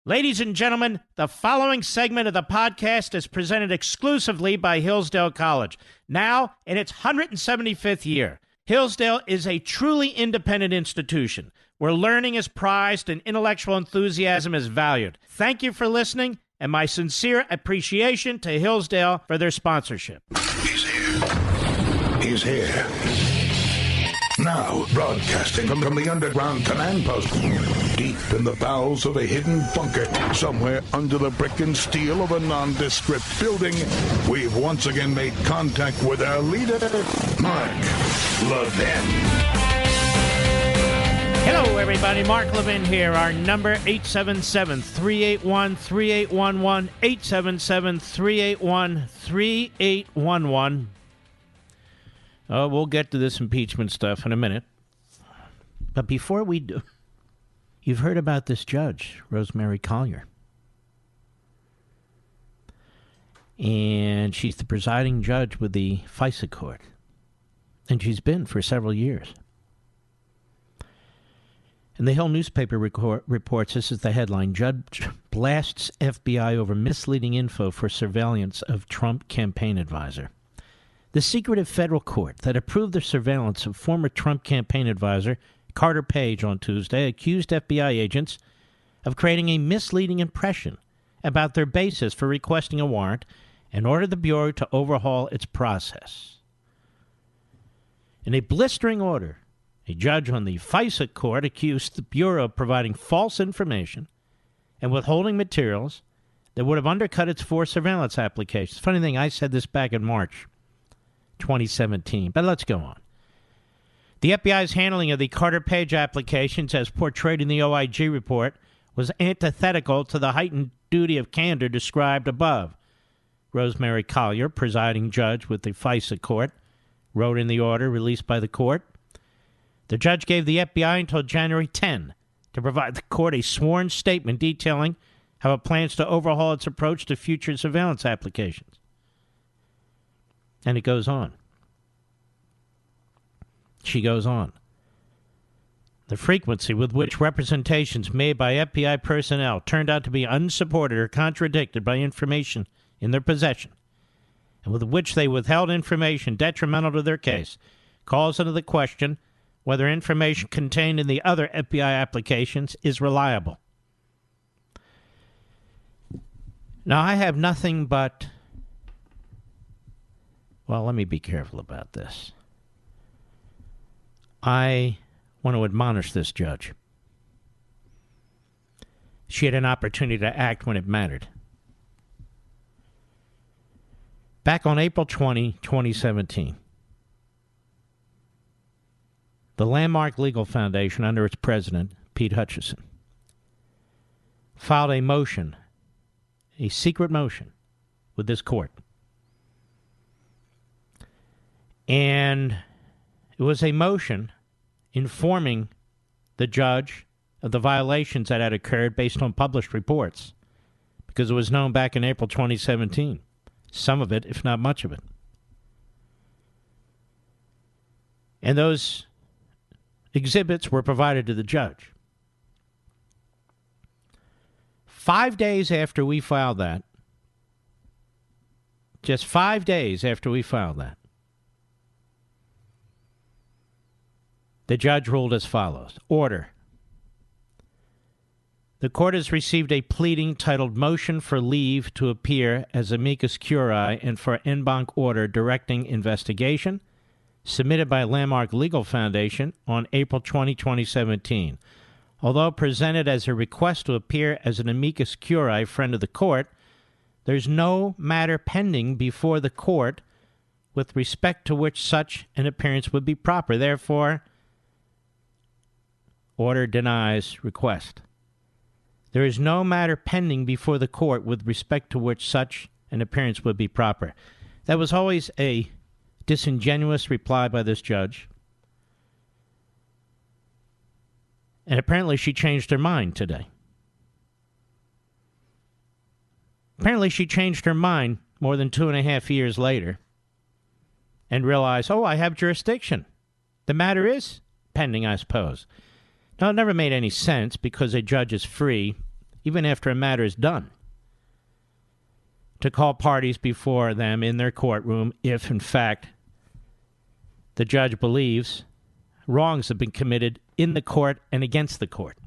Ladies and gentlemen, the following segment of the podcast is presented exclusively by Hillsdale College. Now, in its 175th year, Hillsdale is a truly independent institution where learning is prized and intellectual enthusiasm is valued. Thank you for listening, and my sincere appreciation to Hillsdale for their sponsorship. He's here. He's here. Now, broadcasting from the underground command post, deep in the bowels of a hidden bunker, somewhere under the brick and steel of a nondescript building, we've once again made contact with our leader, Mark Levin. Hello, everybody. Mark Levin here. Our number, 877-381-3811, 877-381-3811. Oh, we'll get to this impeachment stuff in a minute. But before we do, you've heard about this judge, Rosemary Collyer. And she's the presiding judge with the FISA court. And she's been for several years. And the Hill newspaper reports, this is the headline, Judge blasts FBI over misleading info for surveillance of Trump campaign advisor. The secretive federal court that approved the surveillance of former Trump campaign advisor Carter Page on Tuesday accused FBI agents of creating a misleading impression about their basis for requesting a warrant and ordered the Bureau to overhaul its process. In a blistering order, a judge on the FISA court accused the Bureau of providing false information and withholding materials that would have undercut its four surveillance applications. Funny thing, I said this back in March 2017, but let's go on. The FBI's handling of the Carter Page applications, as portrayed in the OIG report, was antithetical to the heightened duty of candor described above. Rosemary Collyer, presiding judge with the FISA court, wrote in the order released by the court. The judge gave the FBI until January 10 to provide the court a sworn statement detailing how it plans to overhaul its approach to future surveillance applications. And it goes on. She goes on. The frequency with which representations made by FBI personnel turned out to be unsupported or contradicted by information in their possession, and with which they withheld information detrimental to their case, calls into the question whether information contained in the other FBI applications is reliable. Now, I have nothing but... Well, let me be careful about this. I want to admonish this judge. She had an opportunity to act when it mattered. Back on April 20, 2017, the Landmark Legal Foundation, under its president, Pete Hutchison, filed a motion, a secret motion, with this court. And it was a motion informing the judge of the violations that had occurred based on published reports, because it was known back in April 2017, some of it, if not much of it. And those exhibits were provided to the judge. 5 days after we filed that, just 5 days after we filed that, the judge ruled as follows. Order. The court has received a pleading titled Motion for Leave to Appear as Amicus Curiae and for en banc order directing investigation, submitted by Landmark Legal Foundation on April 20, 2017. Although presented as a request to appear as an amicus curiae friend of the court, there's no matter pending before the court with respect to which such an appearance would be proper. Therefore, order denies request. There is no matter pending before the court with respect to which such an appearance would be proper. That was always a disingenuous reply by this judge. And apparently she changed her mind today. Apparently she changed her mind more than 2.5 years later and realized, I have jurisdiction. The matter is pending, I suppose. Now, it never made any sense because a judge is free, even after a matter is done, to call parties before them in their courtroom if, in fact, the judge believes wrongs have been committed in the court and against the court.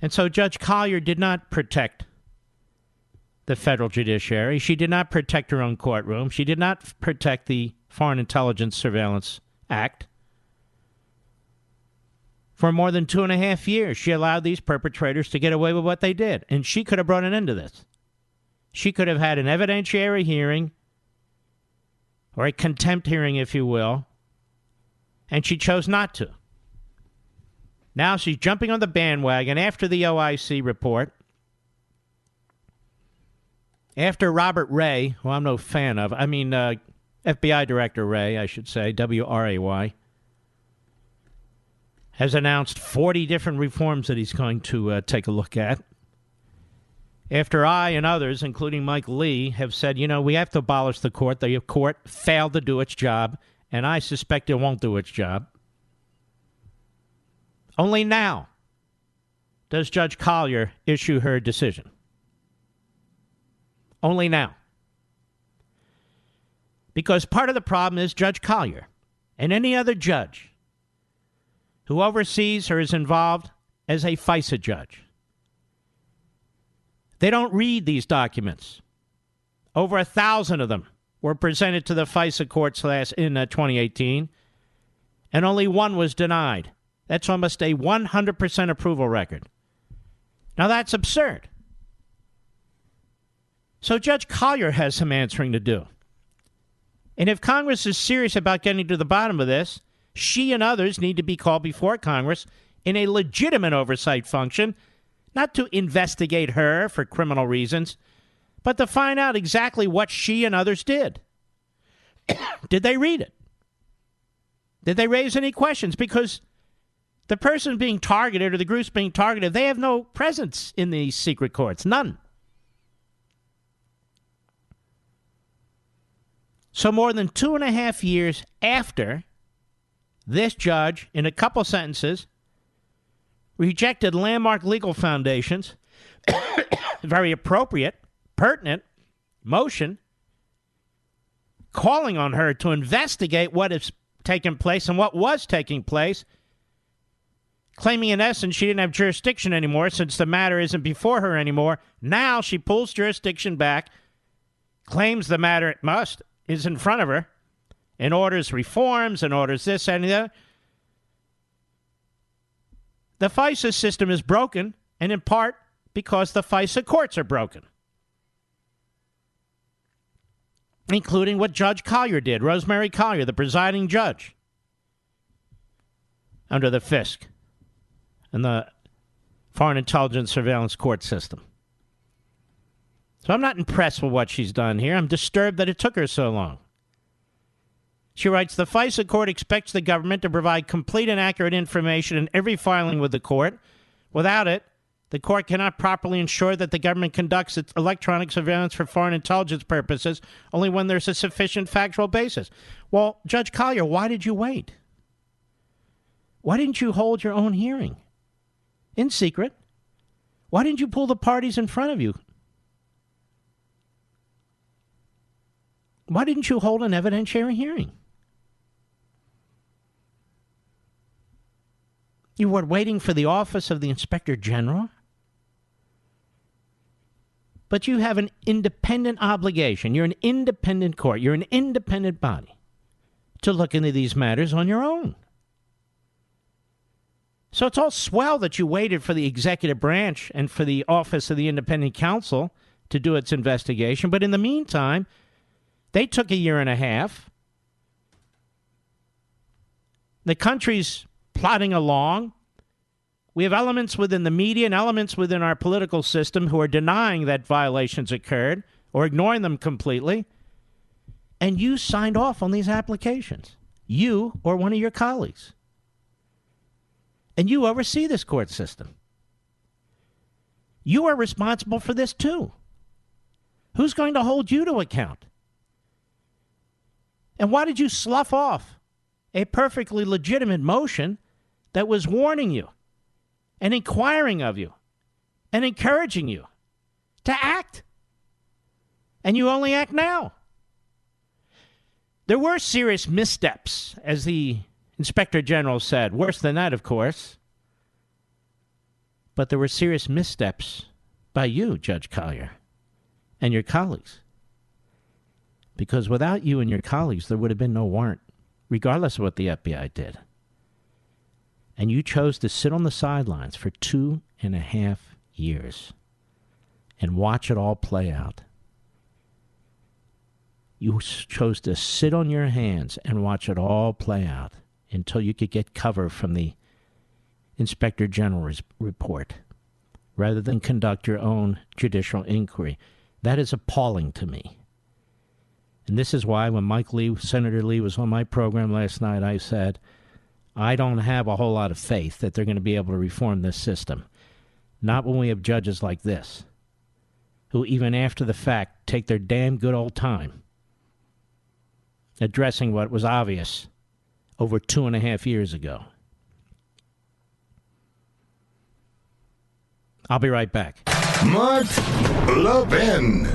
And so Judge Collier did not protect the federal judiciary. She did not protect her own courtroom. She did not protect the Foreign Intelligence Surveillance Act. For more than 2.5 years, she allowed these perpetrators to get away with what they did. And she could have brought an end to this. She could have had an evidentiary hearing, or a contempt hearing, if you will, and she chose not to. Now she's jumping on the bandwagon after the OIC report, after Robert Ray, who I'm no fan of, FBI Director Ray, I should say, W-R-A-Y, has announced 40 different reforms that he's going to take a look at. After I and others, including Mike Lee, have said, we have to abolish the court. The court failed to do its job, and I suspect it won't do its job. Only now does Judge Collier issue her decision. Only now. Because part of the problem is Judge Collier and any other judge who oversees or is involved as a FISA judge. They don't read these documents. Over 1,000 of them were presented to the FISA courts in 2018, and only one was denied. That's almost a 100% approval record. Now, that's absurd. So Judge Collier has some answering to do. And if Congress is serious about getting to the bottom of this, she and others need to be called before Congress in a legitimate oversight function, not to investigate her for criminal reasons, but to find out exactly what she and others did. Did they read it? Did they raise any questions? Because the person being targeted or the groups being targeted, they have no presence in these secret courts. None. So more than 2.5 years after this judge, in a couple sentences, rejected landmark legal foundations, very appropriate, pertinent motion, calling on her to investigate what has taken place and what was taking place, claiming in essence she didn't have jurisdiction anymore since the matter isn't before her anymore. Now she pulls jurisdiction back, claims the matter is in front of her, and orders reforms and orders this and that. The FISA system is broken, and in part because the FISA courts are broken, including what Judge Collier did, Rosemary Collier, the presiding judge under the FISC and the Foreign Intelligence Surveillance Court system. So I'm not impressed with what she's done here. I'm disturbed that it took her so long. She writes, the FISA court expects the government to provide complete and accurate information in every filing with the court. Without it, the court cannot properly ensure that the government conducts its electronic surveillance for foreign intelligence purposes only when there's a sufficient factual basis. Well, Judge Collier, why did you wait? Why didn't you hold your own hearing in secret? Why didn't you pull the parties in front of you? Why didn't you hold an evidentiary hearing? You were waiting for the office of the Inspector General? But you have an independent obligation. You're an independent court. You're an independent body to look into these matters on your own. So it's all swell that you waited for the executive branch and for the office of the independent counsel to do its investigation. But in the meantime, they took 1.5 years. The country's plodding along. We have elements within the media and elements within our political system who are denying that violations occurred or ignoring them completely. And you signed off on these applications. You or one of your colleagues. And you oversee this court system. You are responsible for this too. Who's going to hold you to account? And why did you slough off a perfectly legitimate motion that was warning you and inquiring of you and encouraging you to act. And you only act now. There were serious missteps, as the Inspector General said. Worse than that, of course. But there were serious missteps by you, Judge Collier, and your colleagues. Because without you and your colleagues, there would have been no warrant, regardless of what the FBI did. And you chose to sit on the sidelines for 2.5 years and watch it all play out. You chose to sit on your hands and watch it all play out until you could get cover from the Inspector General's report, rather than conduct your own judicial inquiry. That is appalling to me. And this is why when Mike Lee, Senator Lee, was on my program last night, I said, I don't have a whole lot of faith that they're going to be able to reform this system. Not when we have judges like this, who even after the fact take their damn good old time addressing what was obvious over 2.5 years ago. I'll be right back. Mark Levin.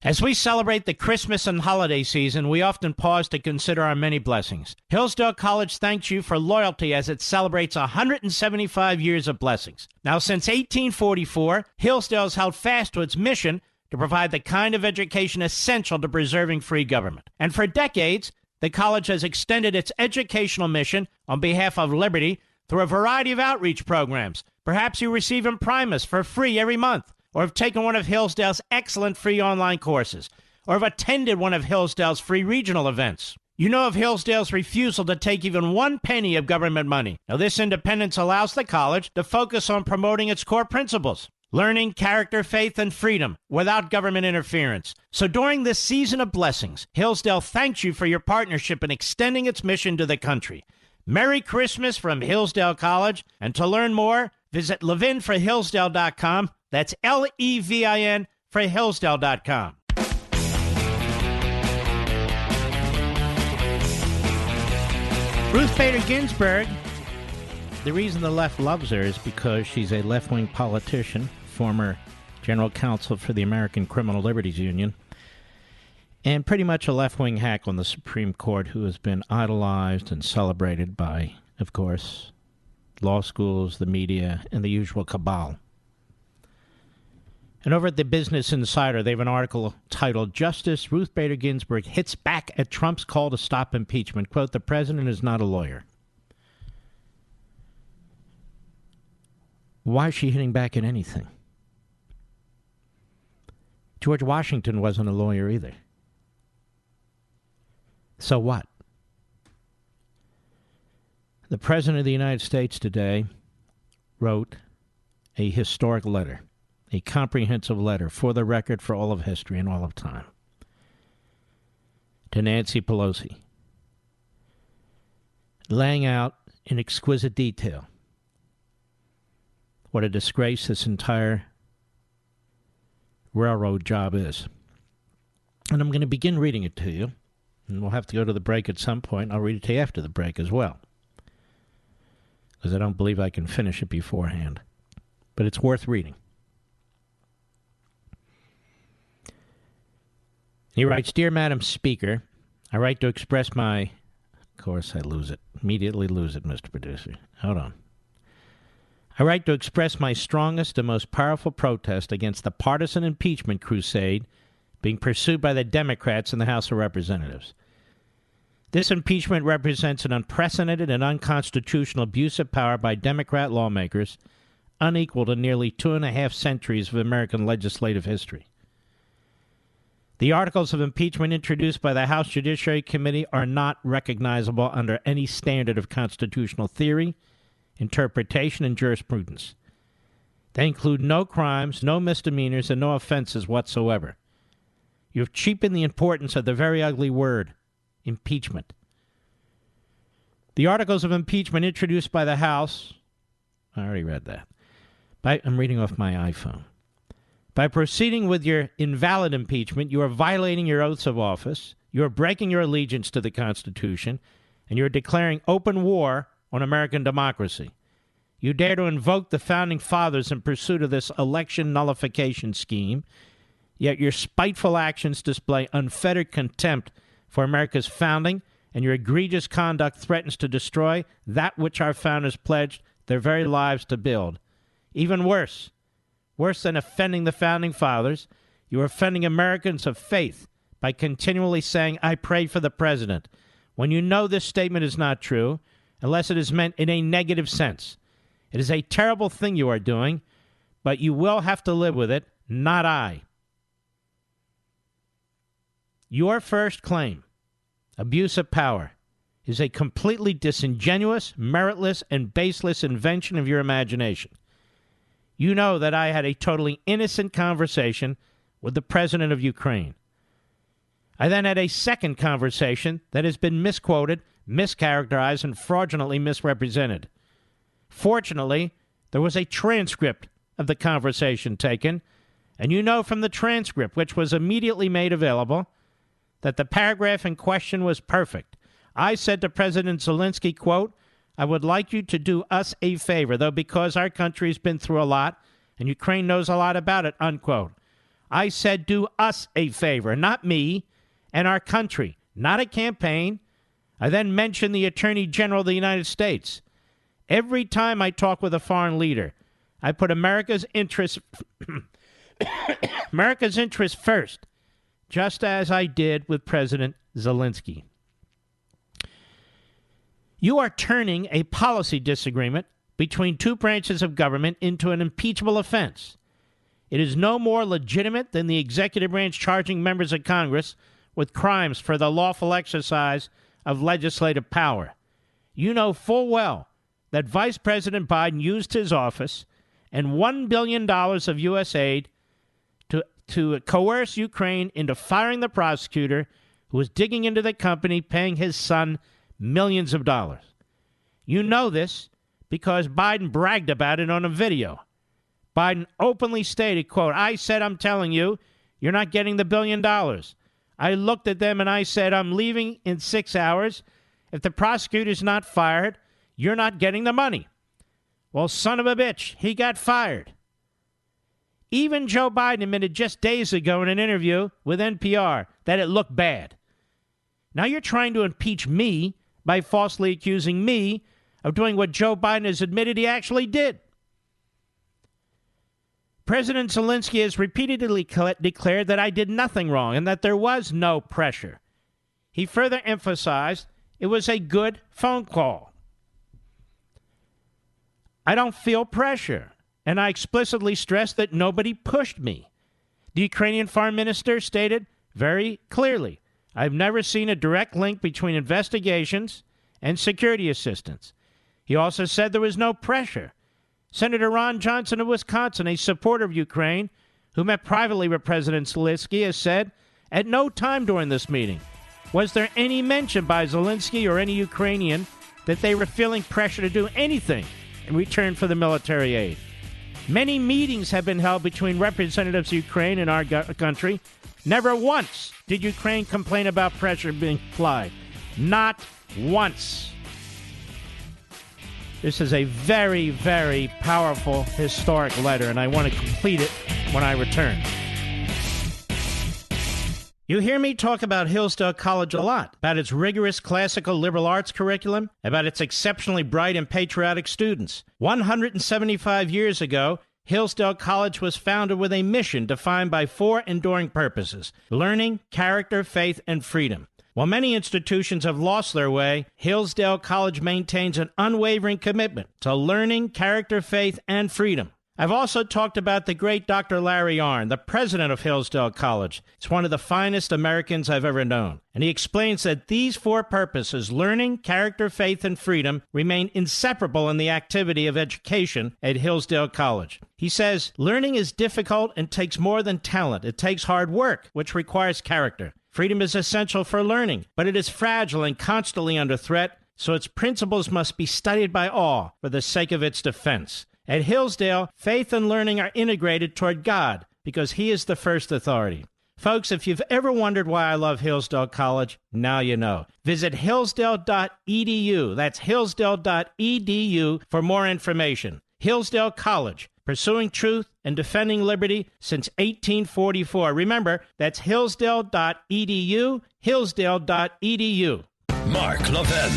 As we celebrate the Christmas and holiday season, we often pause to consider our many blessings. Hillsdale College thanks you for loyalty as it celebrates 175 years of blessings. Now, since 1844, Hillsdale has held fast to its mission to provide the kind of education essential to preserving free government. And for decades, the college has extended its educational mission on behalf of liberty through a variety of outreach programs. Perhaps you receive Imprimus for free every month, or have taken one of Hillsdale's excellent free online courses, or have attended one of Hillsdale's free regional events. You know of Hillsdale's refusal to take even 1 penny of government money. Now, this independence allows the college to focus on promoting its core principles: learning, character, faith, and freedom without government interference. So during this season of blessings, Hillsdale thanks you for your partnership in extending its mission to the country. Merry Christmas from Hillsdale College, and to learn more, visit levinforhillsdale.com. That's Levin for Hillsdale.com. Ruth Bader Ginsburg, the reason the left loves her is because she's a left-wing politician, former general counsel for the American Criminal Liberties Union, and pretty much a left-wing hack on the Supreme Court who has been idolized and celebrated by, of course, law schools, the media, and the usual cabal. And over at the Business Insider, they have an article titled, Justice Ruth Bader Ginsburg hits back at Trump's call to stop impeachment. Quote, the president is not a lawyer. Why is she hitting back at anything? George Washington wasn't a lawyer either. So what? The President of the United States today wrote a historic letter, a comprehensive letter for the record, for all of history and all of time, to Nancy Pelosi, laying out in exquisite detail what a disgrace this entire railroad job is. And I'm going to begin reading it to you, and we'll have to go to the break at some point. I'll read it to you after the break as well, because I don't believe I can finish it beforehand. But it's worth reading. He writes, Dear Madam Speaker, I write to express my... Of course, I lose it. Immediately lose it, Mr. Producer. Hold on. I write to express my strongest and most powerful protest against the partisan impeachment crusade being pursued by the Democrats in the House of Representatives. This impeachment represents an unprecedented and unconstitutional abuse of power by Democrat lawmakers, unequaled in nearly 2.5 centuries of American legislative history. The articles of impeachment introduced by the House Judiciary Committee are not recognizable under any standard of constitutional theory, interpretation, and jurisprudence. They include no crimes, no misdemeanors, and no offenses whatsoever. You have cheapened the importance of the very ugly word, impeachment. The articles of impeachment introduced by the House, I already read that. I'm reading off my iPhone. By proceeding with your invalid impeachment, you are violating your oaths of office, you are breaking your allegiance to the Constitution, and you are declaring open war on American democracy. You dare to invoke the Founding Fathers in pursuit of this election nullification scheme, yet your spiteful actions display unfettered contempt for America's founding, and your egregious conduct threatens to destroy that which our founders pledged their very lives to build. Even worse than offending the Founding Fathers, you are offending Americans of faith by continually saying, "I pray for the president," when you know this statement is not true, unless it is meant in a negative sense. It is a terrible thing you are doing, but you will have to live with it, not I. Your first claim, abuse of power, is a completely disingenuous, meritless, and baseless invention of your imagination. You know that I had a totally innocent conversation with the president of Ukraine. I then had a second conversation that has been misquoted, mischaracterized, and fraudulently misrepresented. Fortunately, there was a transcript of the conversation taken, and you know from the transcript, which was immediately made available, that the paragraph in question was perfect. I said to President Zelensky, quote, "I would like you to do us a favor, though because our country's been through a lot, and Ukraine knows a lot about it," unquote. I said do us a favor, not me and our country, not a campaign. I then mentioned the Attorney General of the United States. Every time I talk with a foreign leader, I put America's interests first, just as I did with President Zelensky. You are turning a policy disagreement between two branches of government into an impeachable offense. It is no more legitimate than the executive branch charging members of Congress with crimes for the lawful exercise of legislative power. You know full well that Vice President Biden used his office and $1 billion of U.S. aid to coerce Ukraine into firing the prosecutor who was digging into the company, paying his son millions of dollars. You know this because Biden bragged about it on a video. Biden openly stated, quote, "I said I'm telling you, you're not getting the $1 billion. I looked at them and I said, I'm leaving in 6 hours. If the prosecutor's not fired, you're not getting the money." Well, son of a bitch, he got fired. Even Joe Biden admitted just days ago in an interview with NPR that it looked bad. Now you're trying to impeach me by falsely accusing me of doing what Joe Biden has admitted he actually did. President Zelensky has repeatedly declared that I did nothing wrong and that there was no pressure. He further emphasized it was a good phone call. I don't feel pressure, and I explicitly stressed that nobody pushed me. The Ukrainian foreign minister stated very clearly, "I've never seen a direct link between investigations and security assistance." He also said there was no pressure. Senator Ron Johnson of Wisconsin, a supporter of Ukraine, who met privately with President Zelensky, has said, at no time during this meeting was there any mention by Zelensky or any Ukrainian that they were feeling pressure to do anything in return for the military aid. Many meetings have been held between representatives of Ukraine and our country. Never once did Ukraine complain about pressure being applied. Not once. This is a very, very powerful, historic letter, and I want to complete it when I return. You hear me talk about Hillsdale College a lot, about its rigorous classical liberal arts curriculum, about its exceptionally bright and patriotic students. 175 years ago, Hillsdale College was founded with a mission defined by 4 enduring purposes: learning, character, faith, and freedom. While many institutions have lost their way, Hillsdale College maintains an unwavering commitment to learning, character, faith, and freedom. I've also talked about the great Dr. Larry Arnn, the president of Hillsdale College. It's one of the finest Americans I've ever known. And he explains that these 4 purposes, learning, character, faith, and freedom, remain inseparable in the activity of education at Hillsdale College. He says, learning is difficult and takes more than talent. It takes hard work, which requires character. Freedom is essential for learning, but it is fragile and constantly under threat, so its principles must be studied by all for the sake of its defense. At Hillsdale, faith and learning are integrated toward God because He is the first authority. Folks, if you've ever wondered why I love Hillsdale College, now you know. Visit hillsdale.edu. That's hillsdale.edu for more information. Hillsdale College, pursuing truth and defending liberty since 1844. Remember, that's hillsdale.edu, hillsdale.edu. Mark Levin,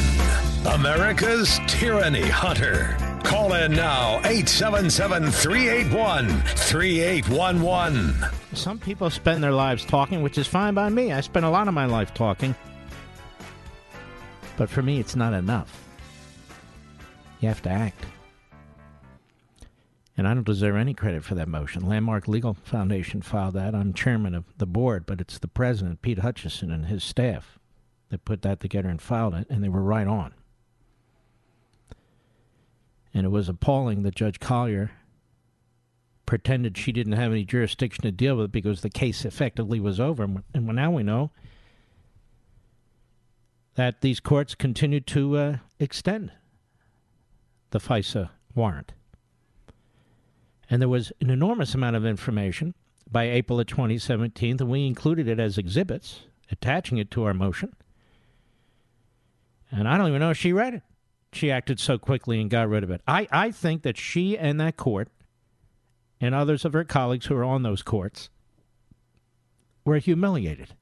America's tyranny hunter. Call in now, 877-381-3811. Some people spend their lives talking, which is fine by me. I spend a lot of my life talking. But for me, it's not enough. You have to act. And I don't deserve any credit for that motion. Landmark Legal Foundation filed that. I'm chairman of the board, but it's the president, Pete Hutchison, and his staff that put that together and filed it, and they were right on. And it was appalling that Judge Collier pretended she didn't have any jurisdiction to deal with it because the case effectively was over. And now we know that these courts continue to extend the FISA warrant. And there was an enormous amount of information by April of 2017, and we included it as exhibits, attaching it to our motion. And I don't even know if she read it. She acted so quickly and got rid of it. I think that she and that court and others of her colleagues who are on those courts were humiliated.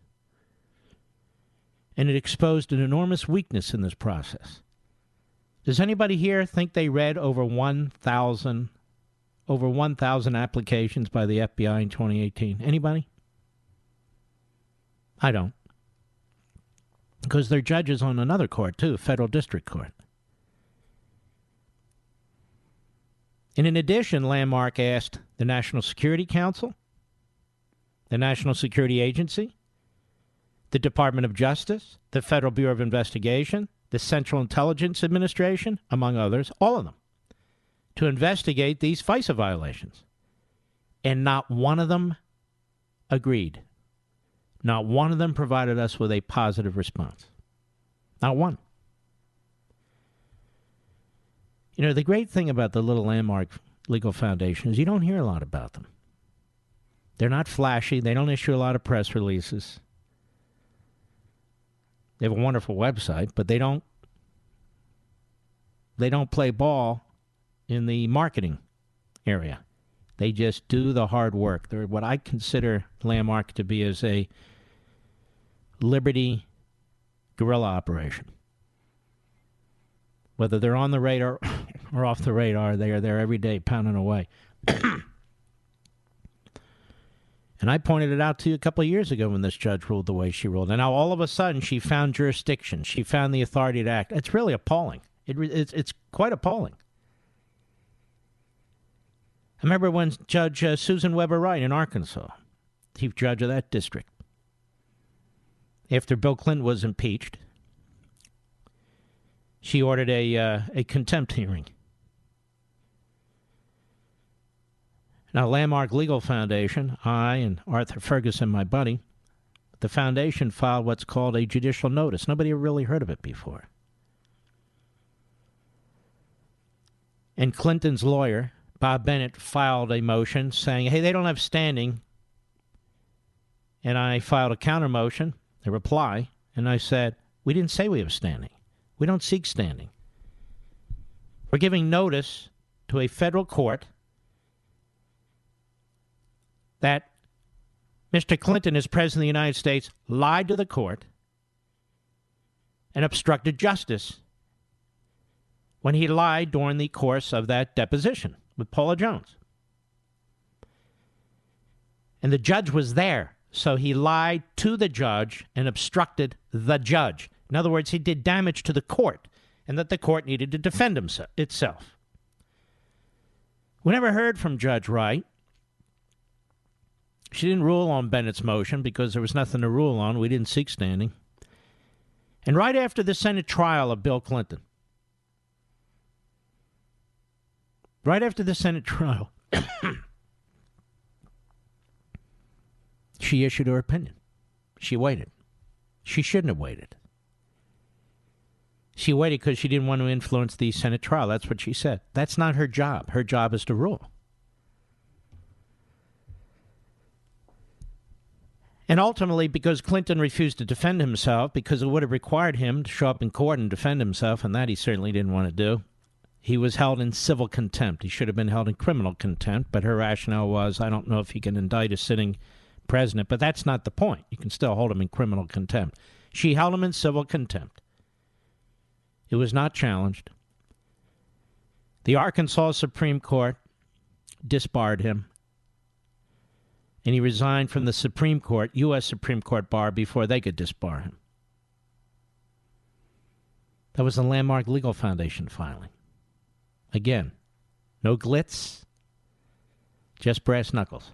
And it exposed an enormous weakness in this process. Does anybody here think they read over 1,000 applications by the FBI in 2018? Anybody? I don't. Because they're judges on another court, too, federal district court. And in addition, Landmark asked the National Security Council, the National Security Agency, the Department of Justice, the Federal Bureau of Investigation, the Central Intelligence Administration, among others, all of them, to investigate these FISA violations. And not one of them agreed. Not one of them provided us with a positive response. Not one. You know, the great thing about the little Landmark Legal Foundation is you don't hear a lot about them. They're not flashy. They don't issue a lot of press releases. They have a wonderful website, but they don't play ball in the marketing area. They just do the hard work. They're what I consider Landmark to be as a liberty guerrilla operation. Whether they're on the radar or off the radar, they are there every day pounding away. And I pointed it out to you a couple of years ago when this judge ruled the way she ruled. And now all of a sudden she found jurisdiction. She found the authority to act. It's really appalling. It's quite appalling. I remember when Judge Susan Weber Wright in Arkansas, chief judge of that district, after Bill Clinton was impeached, she ordered a contempt hearing. Now, Landmark Legal Foundation, I and Arthur Ferguson, my buddy, the foundation filed what's called a judicial notice. Nobody had really heard of it before. And Clinton's lawyer, Bob Bennett, filed a motion saying, hey, they don't have standing. And I filed a counter motion, a reply, and I said, we didn't say we have standing. We don't seek standing. We're giving notice to a federal court that Mr. Clinton, as President of the United States, lied to the court and obstructed justice when he lied during the course of that deposition with Paula Jones. And the judge was there, so he lied to the judge and obstructed the judge. In other words, he did damage to the court, and that the court needed to defend itself. We never heard from Judge Wright. She didn't rule on Bennett's motion because there was nothing to rule on. We didn't seek standing. And right after the Senate trial of Bill Clinton, she issued her opinion. She waited. She shouldn't have waited. She waited because she didn't want to influence the Senate trial. That's what she said. That's not her job. Her job is to rule. And ultimately, because Clinton refused to defend himself, because it would have required him to show up in court and defend himself, and that he certainly didn't want to do, he was held in civil contempt. He should have been held in criminal contempt, but her rationale was, I don't know if you can indict a sitting president, but that's not the point. You can still hold him in criminal contempt. She held him in civil contempt. It was not challenged. The Arkansas Supreme Court disbarred him, and he resigned from the Supreme Court, U.S. Supreme Court bar, before they could disbar him. That was the Landmark Legal Foundation filing. Again, no glitz, just brass knuckles.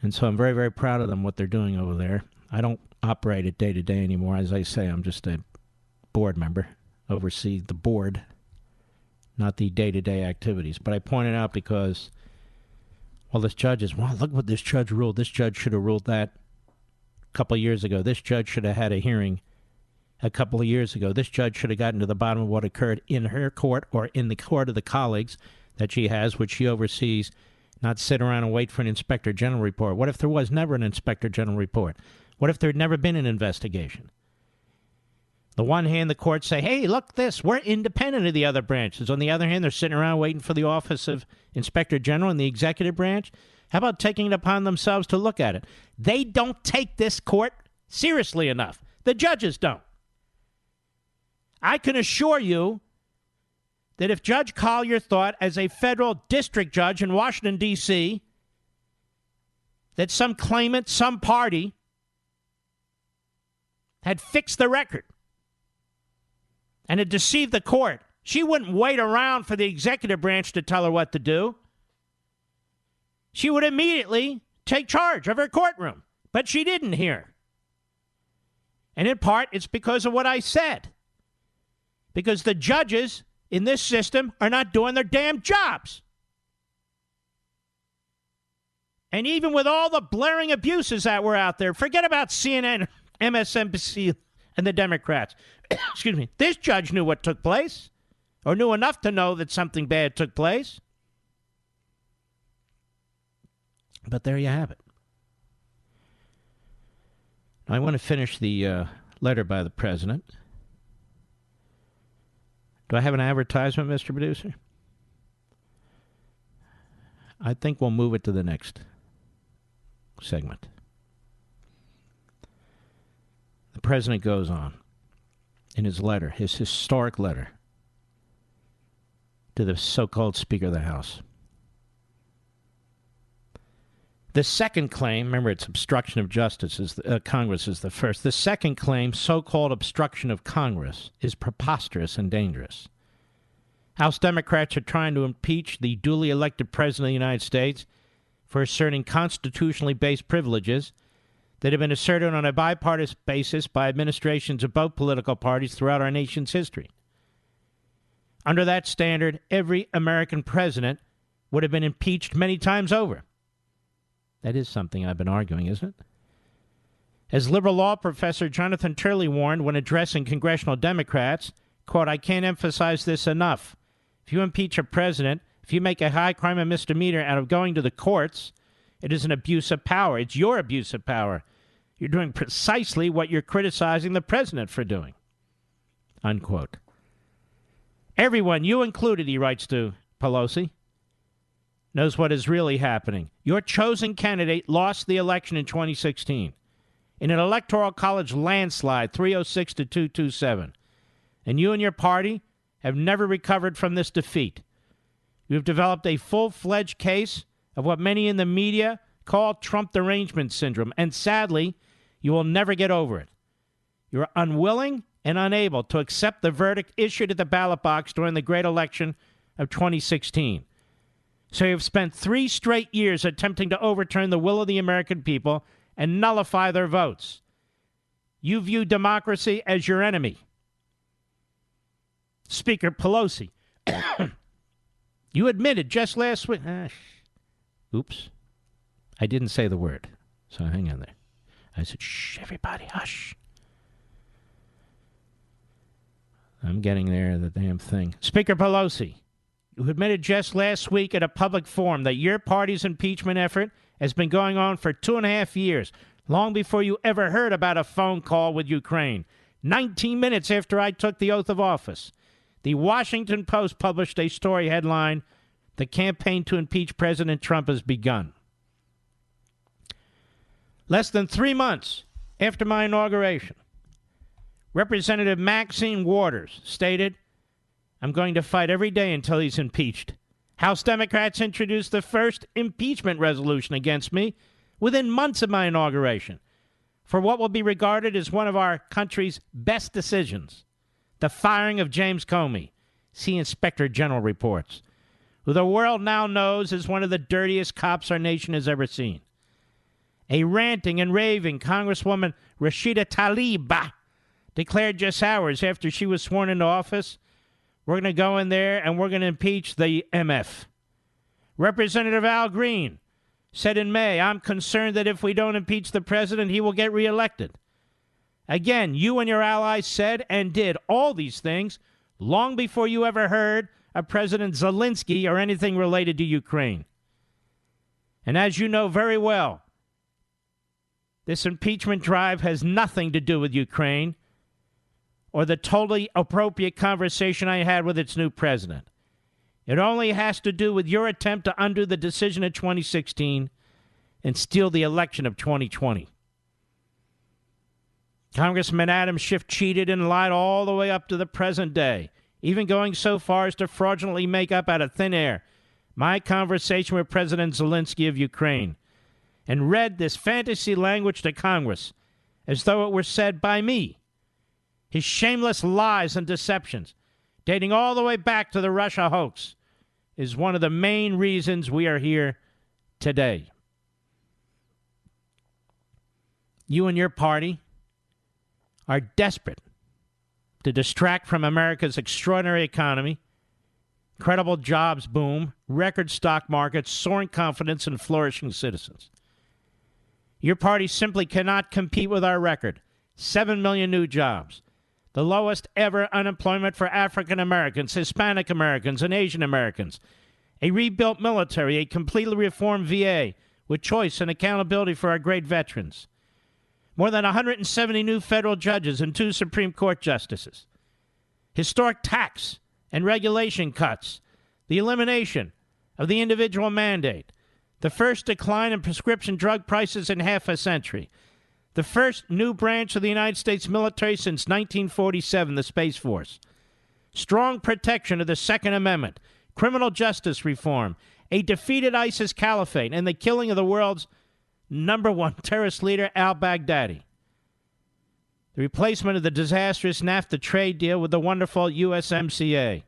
And so I'm very, very proud of them, what they're doing over there. I don't operate it day to day anymore. As I say, I'm just a board member, oversee the board, not the day-to-day activities. But I point it out because, well, this judge is, well, look what this judge ruled. This judge should have ruled that a couple of years ago. This judge should have had a hearing a couple of years ago. This judge should have gotten to the bottom of what occurred in her court or in the court of the colleagues that she has, which she oversees, not sit around and wait for an inspector general report. What if there was never an inspector general report? What if there had never been an investigation? On the one hand, the courts say, hey, look this, we're independent of the other branches. On the other hand, they're sitting around waiting for the office of inspector general in the executive branch. How about taking it upon themselves to look at it? They don't take this court seriously enough. The judges don't. I can assure you that if Judge Collier thought, as a federal district judge in Washington, D.C., that some claimant, some party, had fixed the record and had deceived the court, she wouldn't wait around for the executive branch to tell her what to do. She would immediately take charge of her courtroom. But she didn't here. And in part, it's because of what I said. Because the judges in this system are not doing their damn jobs. And even with all the blaring abuses that were out there, forget about CNN, MSNBC, and the Democrats. Excuse me. This judge knew what took place, or knew enough to know that something bad took place. But there you have it. I want to finish the letter by the president. Do I have an advertisement, Mr. Producer? I think we'll move it to the next segment. The president goes on in his letter, his historic letter to the so-called Speaker of the House. The second claim, remember it's obstruction of justice, Congress is the first. The second claim, so-called obstruction of Congress, is preposterous and dangerous. House Democrats are trying to impeach the duly elected President of the United States for asserting constitutionally based privileges that have been asserted on a bipartisan basis by administrations of both political parties throughout our nation's history. Under that standard, every American president would have been impeached many times over. That is something I've been arguing, isn't it? As liberal law professor Jonathan Turley warned when addressing congressional Democrats, quote, I can't emphasize this enough. If you impeach a president, if you make a high crime and misdemeanor out of going to the courts, it is an abuse of power. It's your abuse of power. You're doing precisely what you're criticizing the president for doing. Unquote. Everyone, you included, he writes to Pelosi, knows what is really happening. Your chosen candidate lost the election in 2016 in an electoral college landslide, 306 to 227. And you and your party have never recovered from this defeat. You have developed a full-fledged case of what many in the media call Trump derangement syndrome, and sadly, you will never get over it. You are unwilling and unable to accept the verdict issued at the ballot box during the great election of 2016. So you've spent 3 straight years attempting to overturn the will of the American people and nullify their votes. You view democracy as your enemy. Speaker Pelosi, you admitted just last week. Oops. I didn't say the word, so hang on there. I said, shh, everybody, hush. I'm getting there, the damn thing. Speaker Pelosi, who admitted just last week at a public forum that your party's impeachment effort has been going on for 2.5 years, long before you ever heard about a phone call with Ukraine. 19 minutes after I took the oath of office, the Washington Post published a story headline, "The campaign to impeach President Trump has begun." Less than 3 months after my inauguration, Representative Maxine Waters stated, "I'm going to fight every day until he's impeached." House Democrats introduced the first impeachment resolution against me within months of my inauguration for what will be regarded as one of our country's best decisions, the firing of James Comey, see Inspector General reports, who the world now knows is one of the dirtiest cops our nation has ever seen. A ranting and raving Congresswoman Rashida Tlaib declared just hours after she was sworn into office, "We're going to go in there and we're going to impeach the MF." Representative Al Green said in May, "I'm concerned that if we don't impeach the president, he will get reelected." Again, you and your allies said and did all these things long before you ever heard of President Zelensky or anything related to Ukraine. And as you know very well, this impeachment drive has nothing to do with Ukraine or the totally appropriate conversation I had with its new president. It only has to do with your attempt to undo the decision of 2016 and steal the election of 2020. Congressman Adam Schiff cheated and lied all the way up to the present day, even going so far as to fraudulently make up out of thin air my conversation with President Zelensky of Ukraine, and read this fantasy language to Congress as though it were said by me. His shameless lies and deceptions, dating all the way back to the Russia hoax, is one of the main reasons we are here today. You and your party are desperate to distract from America's extraordinary economy, credible jobs boom, record stock markets, soaring confidence, and flourishing citizens. Your party simply cannot compete with our record. 7 million new jobs. The lowest ever unemployment for African Americans, Hispanic Americans, and Asian Americans. A rebuilt military, a completely reformed VA with choice and accountability for our great veterans. More than 170 new federal judges and 2 Supreme Court justices. Historic tax and regulation cuts. The elimination of the individual mandate. The first decline in prescription drug prices in half a century. The first new branch of the United States military since 1947, the Space Force. Strong protection of the Second Amendment. Criminal justice reform. A defeated ISIS caliphate and the killing of the world's #1 terrorist leader, al-Baghdadi. The replacement of the disastrous NAFTA trade deal with the wonderful USMCA.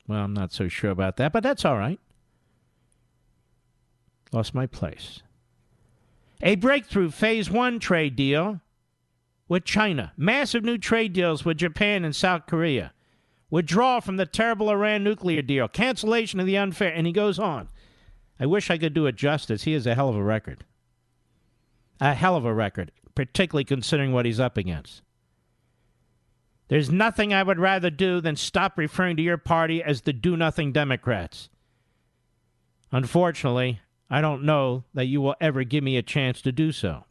Well, I'm not so sure about that, but that's all right. Lost my place. A breakthrough Phase 1 trade deal with China. Massive new trade deals with Japan and South Korea. Withdrawal from the terrible Iran nuclear deal. Cancellation of the unfair. And he goes on. I wish I could do it justice. He has a hell of a record. A hell of a record, particularly considering what he's up against. There's nothing I would rather do than stop referring to your party as the do-nothing Democrats. Unfortunately, I don't know that you will ever give me a chance to do so.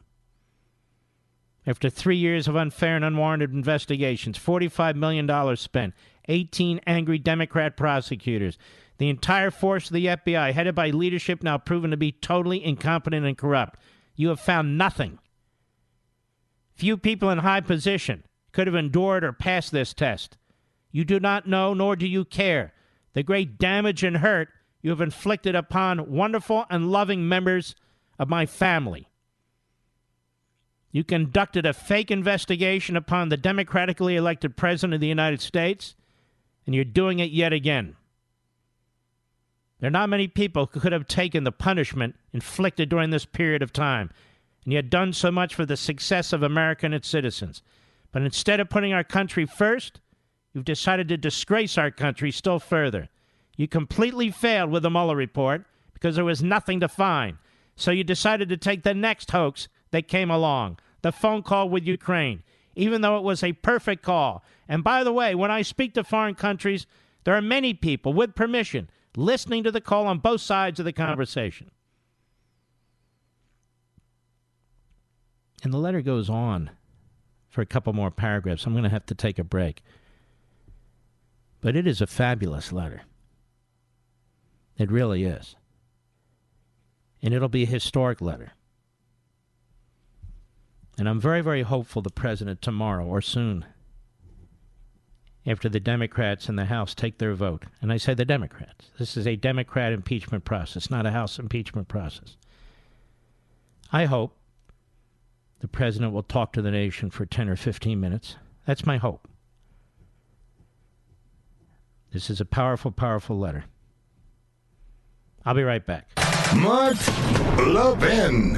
After 3 years of unfair and unwarranted investigations, $45 million spent, 18 angry Democrat prosecutors, the entire force of the FBI, headed by leadership now proven to be totally incompetent and corrupt, you have found nothing. Few people in high position could have endured or passed this test. You do not know, nor do you care, the great damage and hurt you have inflicted upon wonderful and loving members of my family. You conducted a fake investigation upon the democratically elected President of the United States, and you're doing it yet again. There are not many people who could have taken the punishment inflicted during this period of time, and yet done so much for the success of America and its citizens. But instead of putting our country first, you've decided to disgrace our country still further. You completely failed with the Mueller report because there was nothing to find. So you decided to take the next hoax that came along, the phone call with Ukraine, even though it was a perfect call. And by the way, when I speak to foreign countries, there are many people with permission listening to the call on both sides of the conversation. And the letter goes on for a couple more paragraphs. I'm going to have to take a break. But it is a fabulous letter. It really is. And it'll be a historic letter. And I'm very, very hopeful the president tomorrow or soon, after the Democrats in the House take their vote, and I say the Democrats, this is a Democrat impeachment process, not a House impeachment process. I hope the president will talk to the nation for 10 or 15 minutes. That's my hope. This is a powerful, powerful letter. I'll be right back. Mark Levin.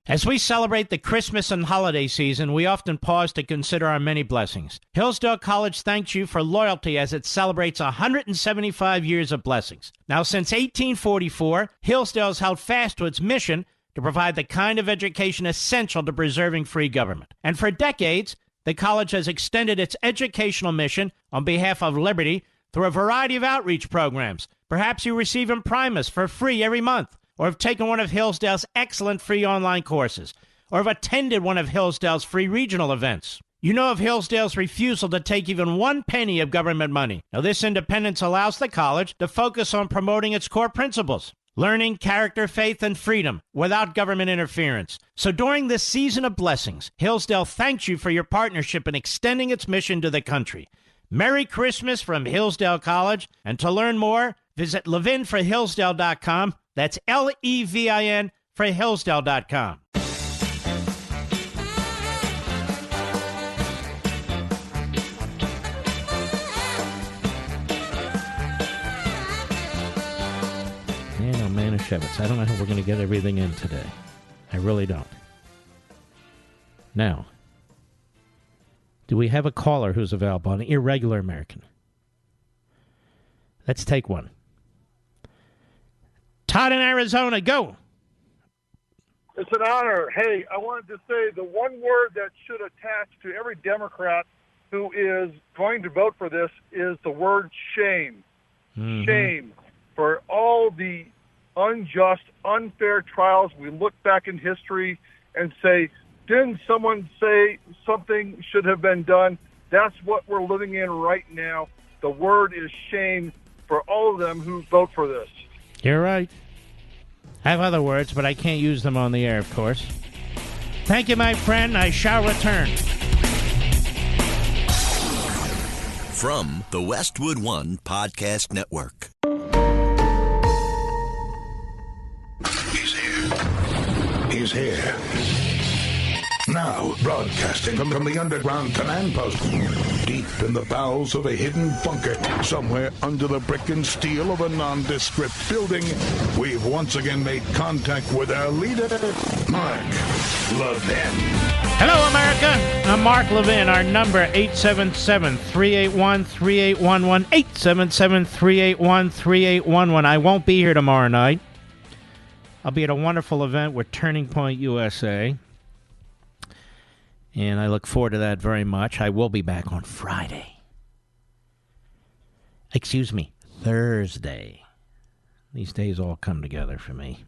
As we celebrate the Christmas and holiday season, we often pause to consider our many blessings. Hillsdale College thanks you for loyalty as it celebrates 175 years of blessings. Now, since 1844, Hillsdale has held fast to its mission to provide the kind of education essential to preserving free government. And for decades, the college has extended its educational mission on behalf of liberty through a variety of outreach programs. Perhaps you receive Imprimus for free every month, or have taken one of Hillsdale's excellent free online courses, or have attended one of Hillsdale's free regional events. You know of Hillsdale's refusal to take even one penny of government money. Now, this independence allows the college to focus on promoting its core principles: learning, character, faith, and freedom without government interference. So during this season of blessings, Hillsdale thanks you for your partnership in extending its mission to the country. Merry Christmas from Hillsdale College, and to learn more, visit levinforhillsdale.com. That's Levin for Hillsdale.com. Manischewitz. I don't know how we're going to get everything in today. I really don't. Now, do we have a caller who's available, an irregular American? Let's take one. Todd in Arizona, go. It's an honor. Hey, I wanted to say the one word that should attach to every Democrat who is going to vote for this is the word shame. Mm-hmm. Shame for all the unjust, unfair trials. We look back in history and say, didn't someone say something should have been done? That's what we're living in right now. The word is shame for all of them who vote for this. You're right. I have other words, but I can't use them on the air, of course. Thank you, my friend. I shall return. From the Westwood One Podcast Network. He's here. Now, broadcasting from the underground command post, deep in the bowels of a hidden bunker, somewhere under the brick and steel of a nondescript building, we've once again made contact with our leader, Mark Levin. Hello, America. I'm Mark Levin. Our number, 877-381-3811, 877-381-3811. I won't be here tomorrow night. I'll be at a wonderful event with Turning Point USA, and I look forward to that very much. I will be back on Friday. Excuse me, Thursday. These days all come together for me.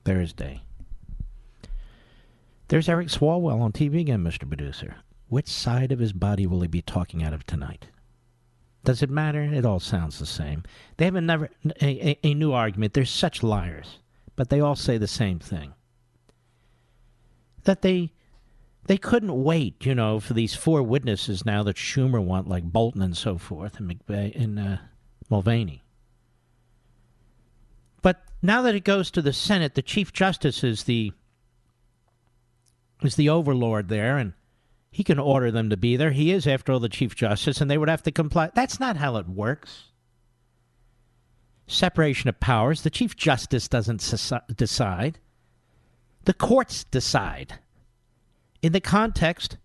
Thursday. There's Eric Swalwell on TV again, Mr. Producer. Which side of his body will he be talking out of tonight? Does it matter? It all sounds the same. They have a new argument. They're such liars, but they all say the same thing. That they couldn't wait, for these four witnesses now that Schumer want, like Bolton and so forth, and McVeigh and Mulvaney. But now that it goes to the Senate, the Chief Justice is the overlord there, and he can order them to be there. He is, after all, the Chief Justice, and they would have to comply. That's not how it works. Separation of powers. The Chief Justice doesn't decide. The courts decide in the context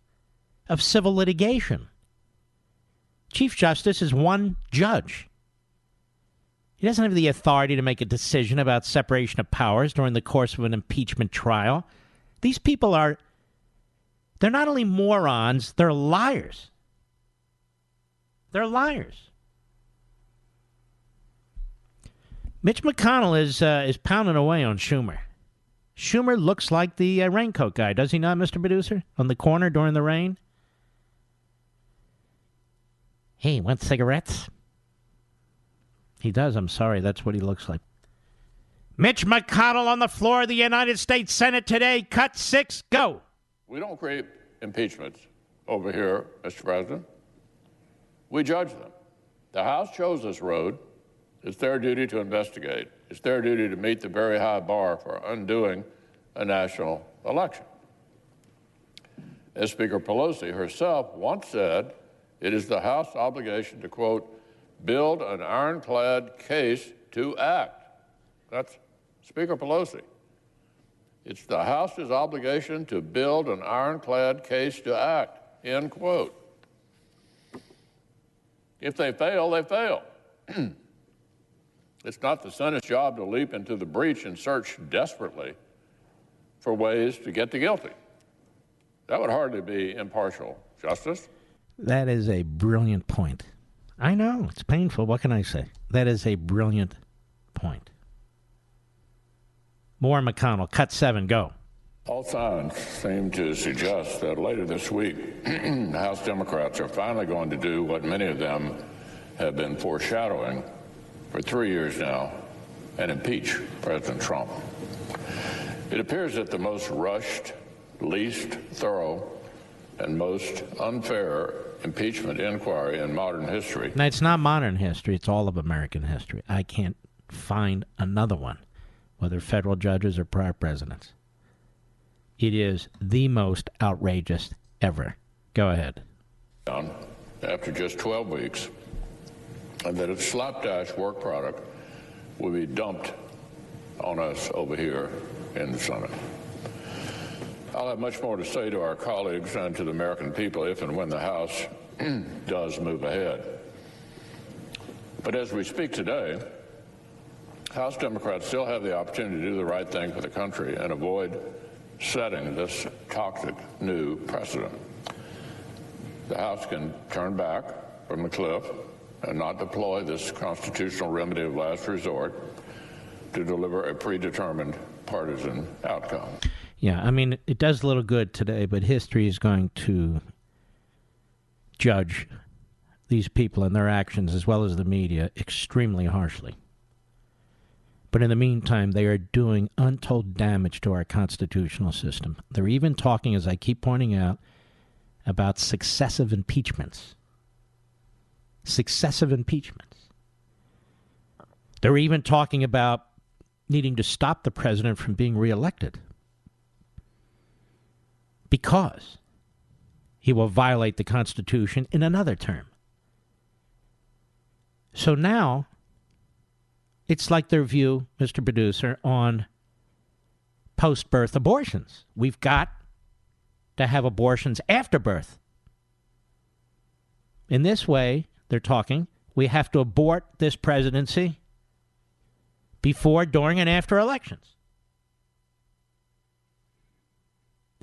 of civil litigation. Chief Justice is one judge. He doesn't have the authority to make a decision about separation of powers during the course of an impeachment trial. These people They're not only morons, they're liars. They're liars. Mitch McConnell is pounding away on Schumer. Schumer looks like the raincoat guy, does he not, Mr. Producer? On the corner during the rain? Hey, want cigarettes? He does, I'm sorry, that's what he looks like. Mitch McConnell on the floor of the United States Senate today. Cut 6, go. We don't create impeachments over here, Mr. President. We judge them. The House chose this road. It's their duty to investigate. It's their duty to meet the very high bar for undoing a national election. As Speaker Pelosi herself once said, it is the House's obligation to, quote, build an ironclad case to act. That's Speaker Pelosi. It's the House's obligation to build an ironclad case to act, end quote. If they fail, they fail. It's not the Senate's job to leap into the breach and search desperately for ways to get the guilty. That would hardly be impartial justice. That is a brilliant point. I know, it's painful. What can I say? That is a brilliant point. More McConnell. Cut 7, go. All signs seem to suggest that later this week, House Democrats are finally going to do what many of them have been foreshadowing for 3 years now, and impeach President Trump. It appears that the most rushed, least thorough, and most unfair impeachment inquiry in modern history. Now, it's not modern history. It's all of American history. I can't find another one, whether federal judges or prior presidents. It is the most outrageous ever. Go ahead. After just 12 weeks, and that its slapdash work product will be dumped on us over here in the Senate. I'll have much more to say to our colleagues and to the American people if and when the House does move ahead. But as we speak today, House Democrats still have the opportunity to do the right thing for the country and avoid setting this toxic new precedent. The House can turn back from the cliff and not deploy this constitutional remedy of last resort to deliver a predetermined partisan outcome. Yeah, I mean, it does a little good today, but history is going to judge these people and their actions, as well as the media, extremely harshly. But in the meantime, they are doing untold damage to our constitutional system. They're even talking, as I keep pointing out, about successive impeachments. Successive impeachments. They're even talking about needing to stop the president from being reelected because he will violate the Constitution in another term. So now, it's like their view, Mr. Producer, on post-birth abortions. We've got to have abortions after birth. In this way, they're talking, we have to abort this presidency before, during, and after elections.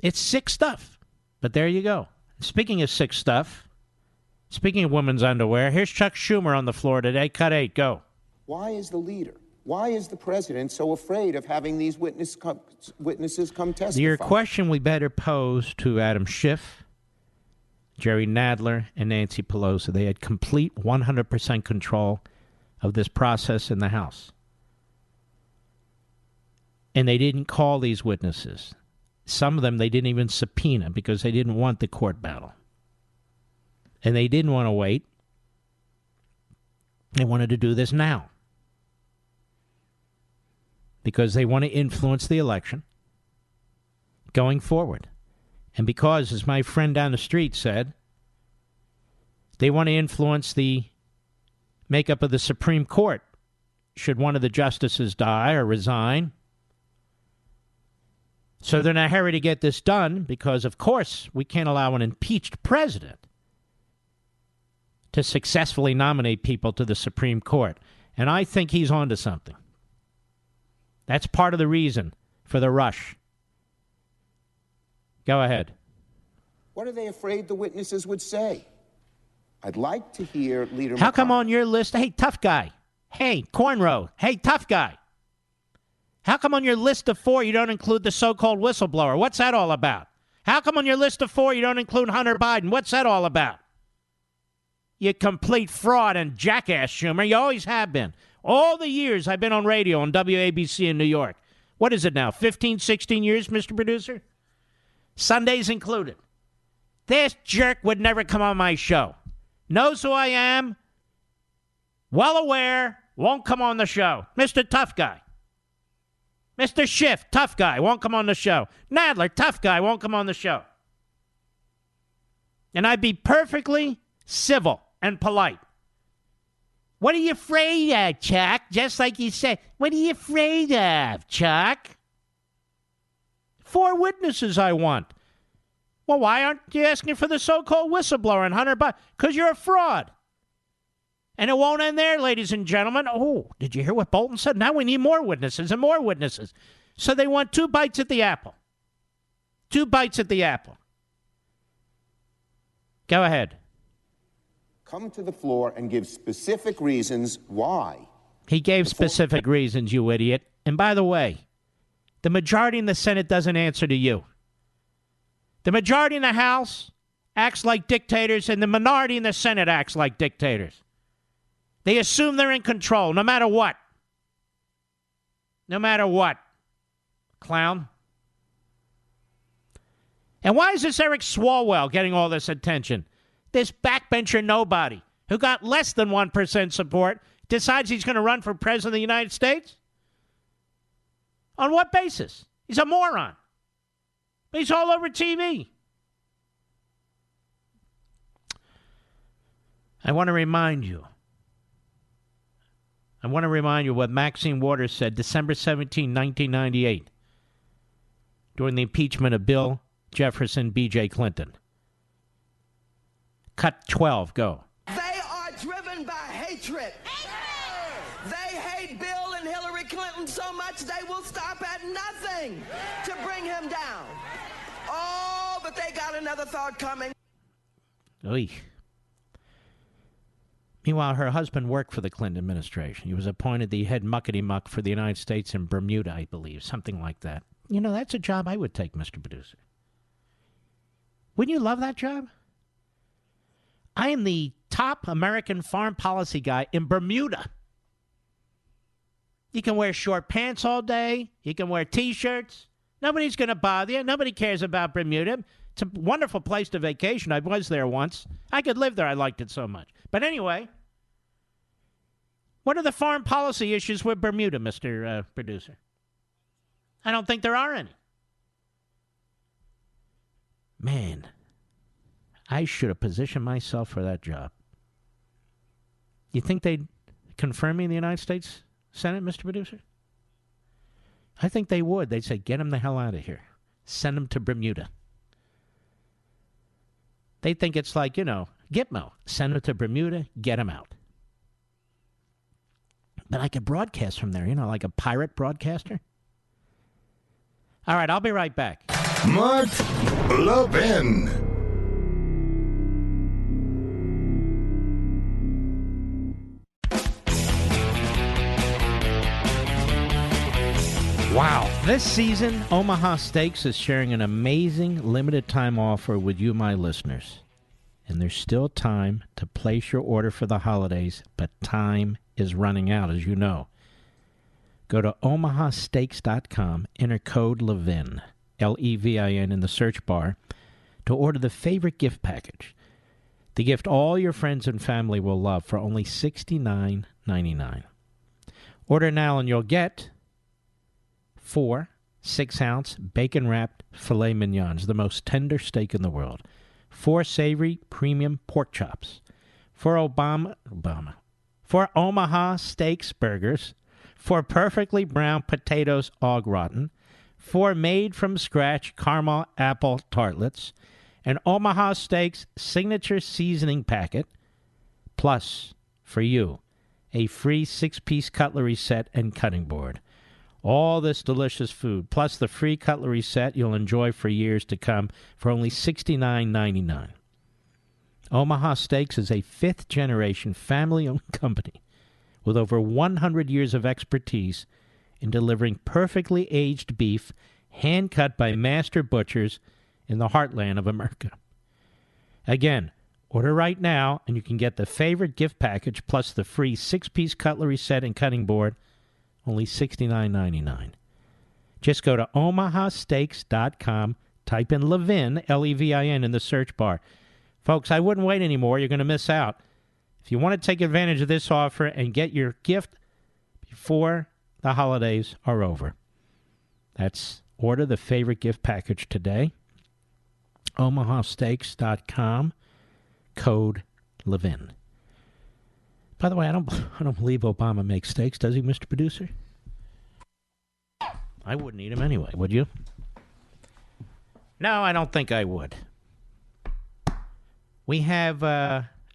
It's sick stuff, but there you go. Speaking of sick stuff, speaking of women's underwear, here's Chuck Schumer on the floor today. Cut 8, go. Why is the leader, why is the president so afraid of having these witnesses come testify? Your question we better pose to Adam Schiff, Jerry Nadler, and Nancy Pelosi. They had complete 100% control of this process in the House. And they didn't call these witnesses. Some of them they didn't even subpoena because they didn't want the court battle. And they didn't want to wait. They wanted to do this now. Because they want to influence the election going forward. And because, as my friend down the street said, they want to influence the makeup of the Supreme Court should one of the justices die or resign. So they're in a hurry to get this done because, of course, we can't allow an impeached president to successfully nominate people to the Supreme Court. And I think he's onto something. That's part of the reason for the rush. Go ahead. What are they afraid the witnesses would say? I'd like to hear Leader How come McConnell. on your list, hey, tough guy, hey, cornrow, hey, tough guy, how come on your list of 4 you don't include the so-called whistleblower? What's that all about? How come on your list of 4 you don't include Hunter Biden? What's that all about? You complete fraud and jackass, Schumer. You always have been. All the years I've been on radio on WABC in New York. What is it now, 15, 16 years, Mr. Producer? Sundays included. This jerk would never come on my show. Knows who I am. Well aware. Won't come on the show. Mr. Tough Guy. Mr. Schiff, tough guy, won't come on the show. Nadler, tough guy, won't come on the show. And I'd be perfectly civil and polite. What are you afraid of, Chuck? Just like you said. What are you afraid of, Chuck? 4 witnesses I want. Well, why aren't you asking for the so-called whistleblower and Hunter Biden? Because you're a fraud. And it won't end there, ladies and gentlemen. Oh, did you hear what Bolton said? Now we need more witnesses and more witnesses. So they want 2 bites at the apple. 2 bites at the apple. Go ahead. Come to the floor and give specific reasons why. He gave specific reasons, you idiot. And by the way, the majority in the Senate doesn't answer to you. The majority in the House acts like dictators, and the minority in the Senate acts like dictators. They assume they're in control, no matter what. No matter what. Clown. And why is this Eric Swalwell getting all this attention? This backbencher nobody who got less than 1% support decides he's going to run for president of the United States? On what basis? He's a moron. He's all over TV. I want to remind you what Maxine Waters said December 17, 1998, during the impeachment of Bill Jefferson, B.J. Clinton. Cut 12, go. They are driven by hatred. They hate Bill and Hillary Clinton so much they will stop at nothing to bring him down. Oh, but they got another thought coming. Oy. Meanwhile, her husband worked for the Clinton administration. He was appointed the head muckety-muck for the United States in Bermuda, I believe, something like that. You know, that's a job I would take, Mr. Producer. Wouldn't you love that job? I am the top American foreign policy guy in Bermuda. You can wear short pants all day. You can wear T-shirts. Nobody's going to bother you. Nobody cares about Bermuda. It's a wonderful place to vacation. I was there once. I could live there. I liked it so much. But anyway, what are the foreign policy issues with Bermuda, Mr. Producer? I don't think there are any. Man, I should have positioned myself for that job. You think they'd confirm me in the United States Senate, Mr. Producer? I think they would. They'd say, get him the hell out of here. Send him to Bermuda. They think it's like, Gitmo. Send him to Bermuda, get him out. But I could broadcast from there, like a pirate broadcaster. All right, I'll be right back. Mark Levin. Wow. This season, Omaha Steaks is sharing an amazing limited-time offer with you, my listeners. And there's still time to place your order for the holidays, but time is running out, as you know. Go to omahasteaks.com, enter code Levin, Levin, in the search bar to order the favorite gift package. The gift all your friends and family will love for only $69.99. Order now and you'll get 4 6-ounce bacon-wrapped filet mignons, the most tender steak in the world. 4 savory premium pork chops. 4 Omaha Steaks burgers. 4 perfectly brown potatoes au gratin. 4 made-from-scratch caramel apple tartlets. An Omaha Steaks signature seasoning packet. Plus, for you, a free 6-piece cutlery set and cutting board. All this delicious food, plus the free cutlery set you'll enjoy for years to come for only $69.99. Omaha Steaks is a fifth-generation family-owned company with over 100 years of expertise in delivering perfectly aged beef hand-cut by master butchers in the heartland of America. Again, order right now, and you can get the favorite gift package plus the free 6-piece cutlery set and cutting board, only $69.99. Just go to omahasteaks.com, type in Levin, Levin, in the search bar. Folks, I wouldn't wait anymore. You're going to miss out. If you want to take advantage of this offer and get your gift before the holidays are over, that's order the favorite gift package today. omahasteaks.com, code Levin. By the way, I don't believe Obama makes steaks, does he, Mr. Producer? I wouldn't eat them anyway, would you? No, I don't think I would. We have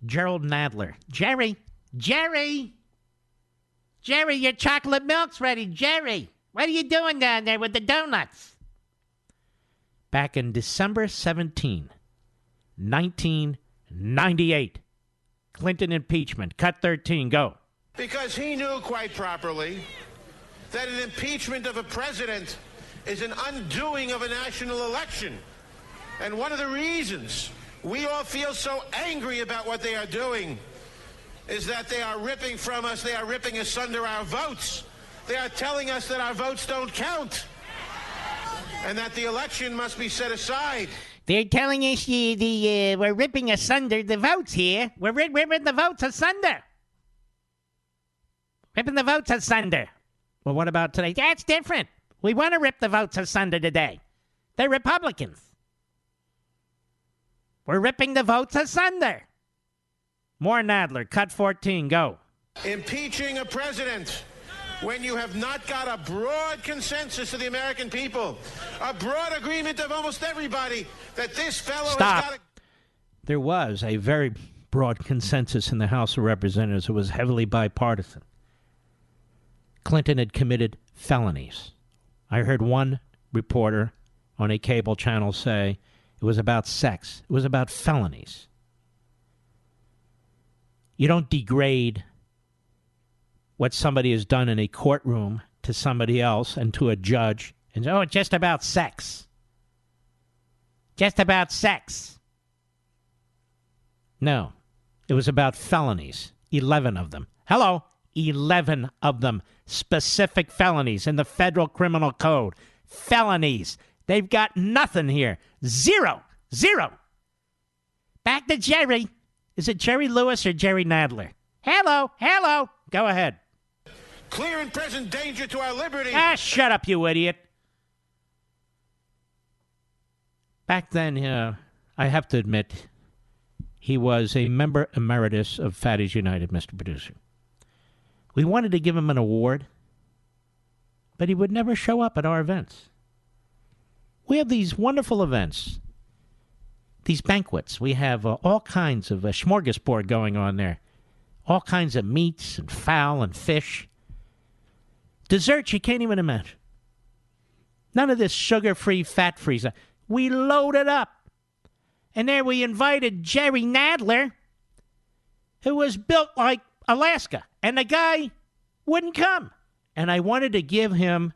Gerald Nadler. Jerry, your chocolate milk's ready. Jerry, what are you doing down there with the donuts? Back in December 17, 1998. Clinton impeachment. Cut 13. Go. Because he knew quite properly that an impeachment of a president is an undoing of a national election. And one of the reasons we all feel so angry about what they are doing is that they are ripping from us, they are ripping asunder our votes. They are telling us that our votes don't count and that the election must be set aside. They're telling us we're ripping asunder the votes here. We're ripping the votes asunder. Ripping the votes asunder. Well, what about today? That's different. We want to rip the votes asunder today. They're Republicans. We're ripping the votes asunder. More Nadler. Cut 14. Go. Impeaching a president when you have not got a broad consensus of the American people, a broad agreement of almost everybody that this fellow has got to... There was a very broad consensus in the House of Representatives. It was heavily bipartisan. Clinton had committed felonies. I heard one reporter on a cable channel say it was about sex. It was about felonies. You don't degrade what somebody has done in a courtroom to somebody else and to a judge and say, oh, it's just about sex. Just about sex. No, it was about felonies. 11 of them. Hello, 11 of them. Specific felonies in the federal criminal code. Felonies. They've got nothing here. Zero. Back to Jerry. Is it Jerry Lewis or Jerry Nadler? Hello. Go ahead. Clear and present danger to our liberty. Shut up, you idiot. Back then, I have to admit, he was a member emeritus of Fatties United, Mr. Producer. We wanted to give him an award, but he would never show up at our events. We have these wonderful events, these banquets. We have all kinds of a smorgasbord going on there. All kinds of meats and fowl and fish. Desserts you can't even imagine. None of this sugar-free, fat-free stuff. We loaded up. And there we invited Jerry Nadler, who was built like Alaska. And the guy wouldn't come. And I wanted to give him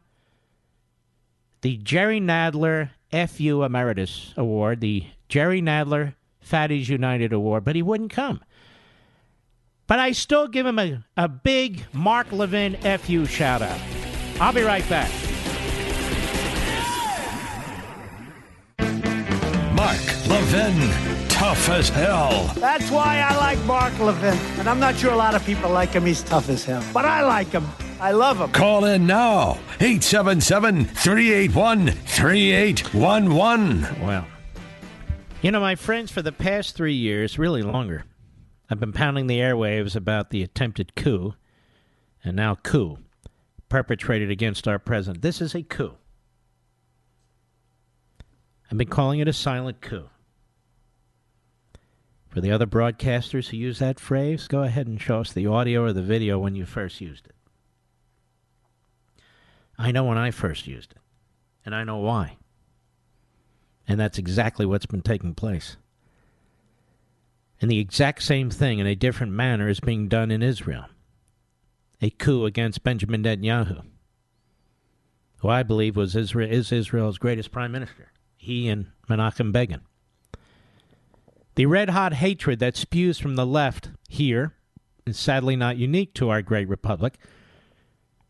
the Jerry Nadler FU Emeritus Award, the Jerry Nadler Fatties United Award, but he wouldn't come. But I still give him a big Mark Levin FU shout-out. I'll be right back. Mark Levin, tough as hell. That's why I like Mark Levin. And I'm not sure a lot of people like him. He's tough as hell. But I like him. I love him. Call in now. 877-381-3811. Well, you know, my friends, for the past 3 years, really longer, I've been pounding the airwaves about the attempted coup, and now coup, perpetrated against our president. This is a coup. I've been calling it a silent coup. For the other broadcasters who use that phrase, go ahead and show us the audio or the video when you first used it. I know when I first used it, and I know why. And that's exactly what's been taking place. And the exact same thing in a different manner is being done in Israel. A coup against Benjamin Netanyahu, who I believe is Israel's greatest prime minister. He and Menachem Begin. The red-hot hatred that spews from the left here is sadly not unique to our great republic,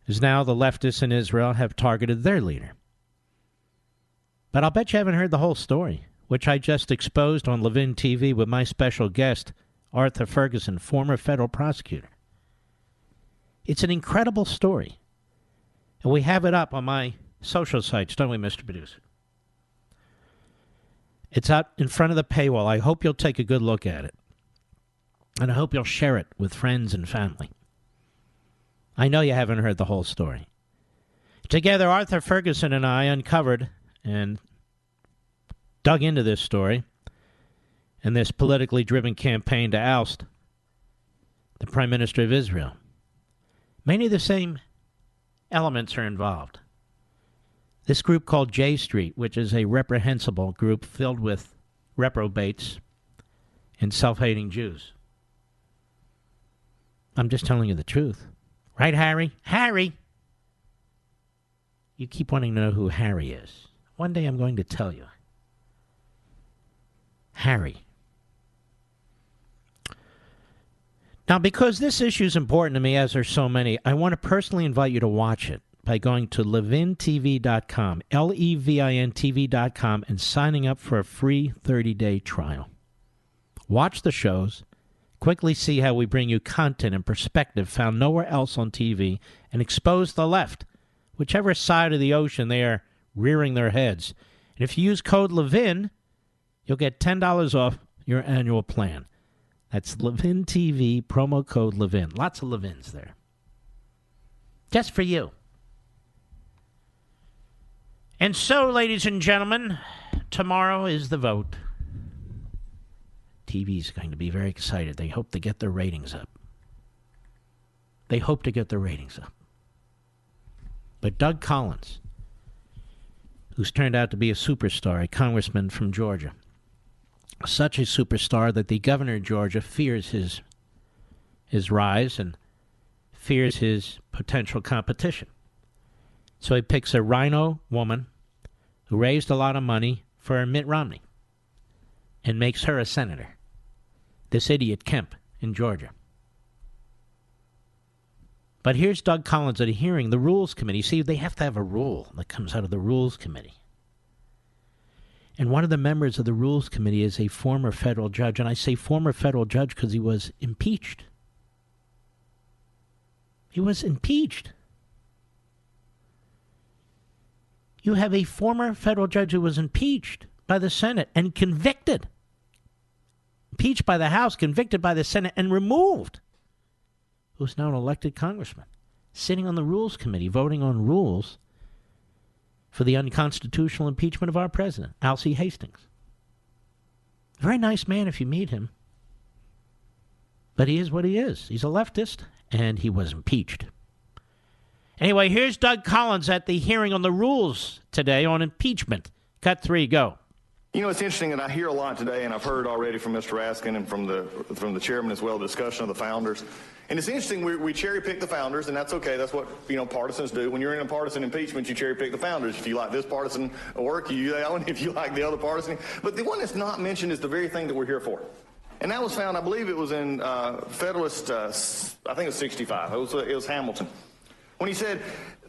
as now the leftists in Israel have targeted their leader. But I'll bet you haven't heard the whole story, which I just exposed on Levin TV with my special guest, Arthur Ferguson, former federal prosecutor. It's an incredible story, and we have it up on my social sites, don't we, Mr. Producer? It's out in front of the paywall. I hope you'll take a good look at it, and I hope you'll share it with friends and family. I know you haven't heard the whole story. Together, Arthur Ferguson and I uncovered and dug into this story and this politically driven campaign to oust the Prime Minister of Israel. Many of the same elements are involved. This group called J Street, which is a reprehensible group filled with reprobates and self-hating Jews. I'm just telling you the truth. Right, Harry? Harry! You keep wanting to know who Harry is. One day I'm going to tell you. Harry. Now, because this issue is important to me, as are so many, I want to personally invite you to watch it by going to levintv.com, LEVINTV.com, and signing up for a free 30-day trial. Watch the shows, quickly see how we bring you content and perspective found nowhere else on TV, and expose the left, whichever side of the ocean they are rearing their heads. And if you use code Levin, you'll get $10 off your annual plan. That's Levin TV, promo code Levin. Lots of Levins there. Just for you. And so, ladies and gentlemen, tomorrow is the vote. TV's going to be very excited. They hope to get their ratings up. But Doug Collins, who's turned out to be a superstar, a congressman from Georgia, such a superstar that the governor of Georgia fears his rise and fears his potential competition. So he picks a rhino woman who raised a lot of money for Mitt Romney and makes her a senator. This idiot Kemp in Georgia. But here's Doug Collins at a hearing, the Rules Committee. See, they have to have a rule that comes out of the Rules Committee. And one of the members of the Rules Committee is a former federal judge. And I say former federal judge because he was impeached. He was impeached. You have a former federal judge who was impeached by the Senate and convicted. Impeached by the House, convicted by the Senate, and removed. Who's now an elected congressman. Sitting on the Rules Committee, voting on rules for the unconstitutional impeachment of our president, Alcee Hastings. Very nice man if you meet him. But he is what he is. He's a leftist, and he was impeached. Anyway, here's Doug Collins at the hearing on the rules today on impeachment. Cut 3, go. You know, it's interesting, and I hear a lot today, and I've heard already from Mr. Raskin and from the chairman as well, the discussion of the founders. And it's interesting, we cherry pick the founders, and that's okay. That's what, partisans do. When you're in a partisan impeachment, you cherry pick the founders. If you like this partisan work, you use that one. If you like the other partisan. But the one that's not mentioned is the very thing that we're here for. And that was found, I believe it was in Federalist, I think it was 65. It was Hamilton. When he said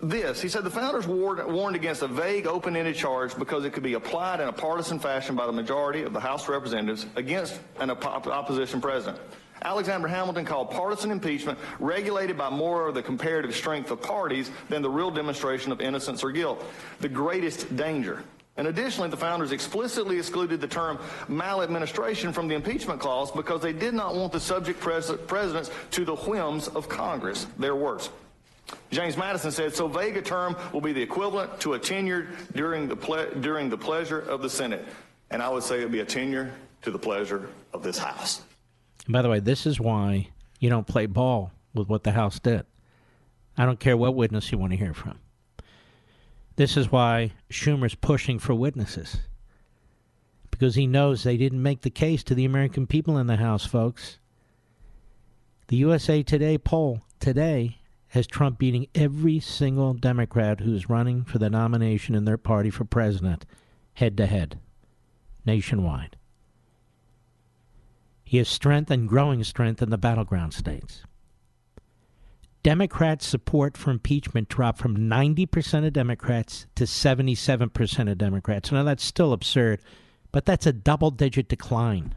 this, he said the founders warned against a vague, open-ended charge because it could be applied in a partisan fashion by the majority of the House of Representatives against an opposition president. Alexander Hamilton called partisan impeachment regulated by more of the comparative strength of parties than the real demonstration of innocence or guilt, the greatest danger. And additionally, the founders explicitly excluded the term maladministration from the impeachment clause because they did not want the subject presidents to the whims of Congress, their words. James Madison said, so vague a term will be the equivalent to a tenure during the pleasure of the Senate. And I would say it would be a tenure to the pleasure of this House. And by the way, this is why you don't play ball with what the House did. I don't care what witness you want to hear from. This is why Schumer's pushing for witnesses. Because he knows they didn't make the case to the American people in the House, folks. The USA Today poll today has Trump beating every single Democrat who's running for the nomination in their party for president, head-to-head, nationwide. He has strength and growing strength in the battleground states. Democrat support for impeachment dropped from 90% of Democrats to 77% of Democrats. Now, that's still absurd, but that's a double-digit decline.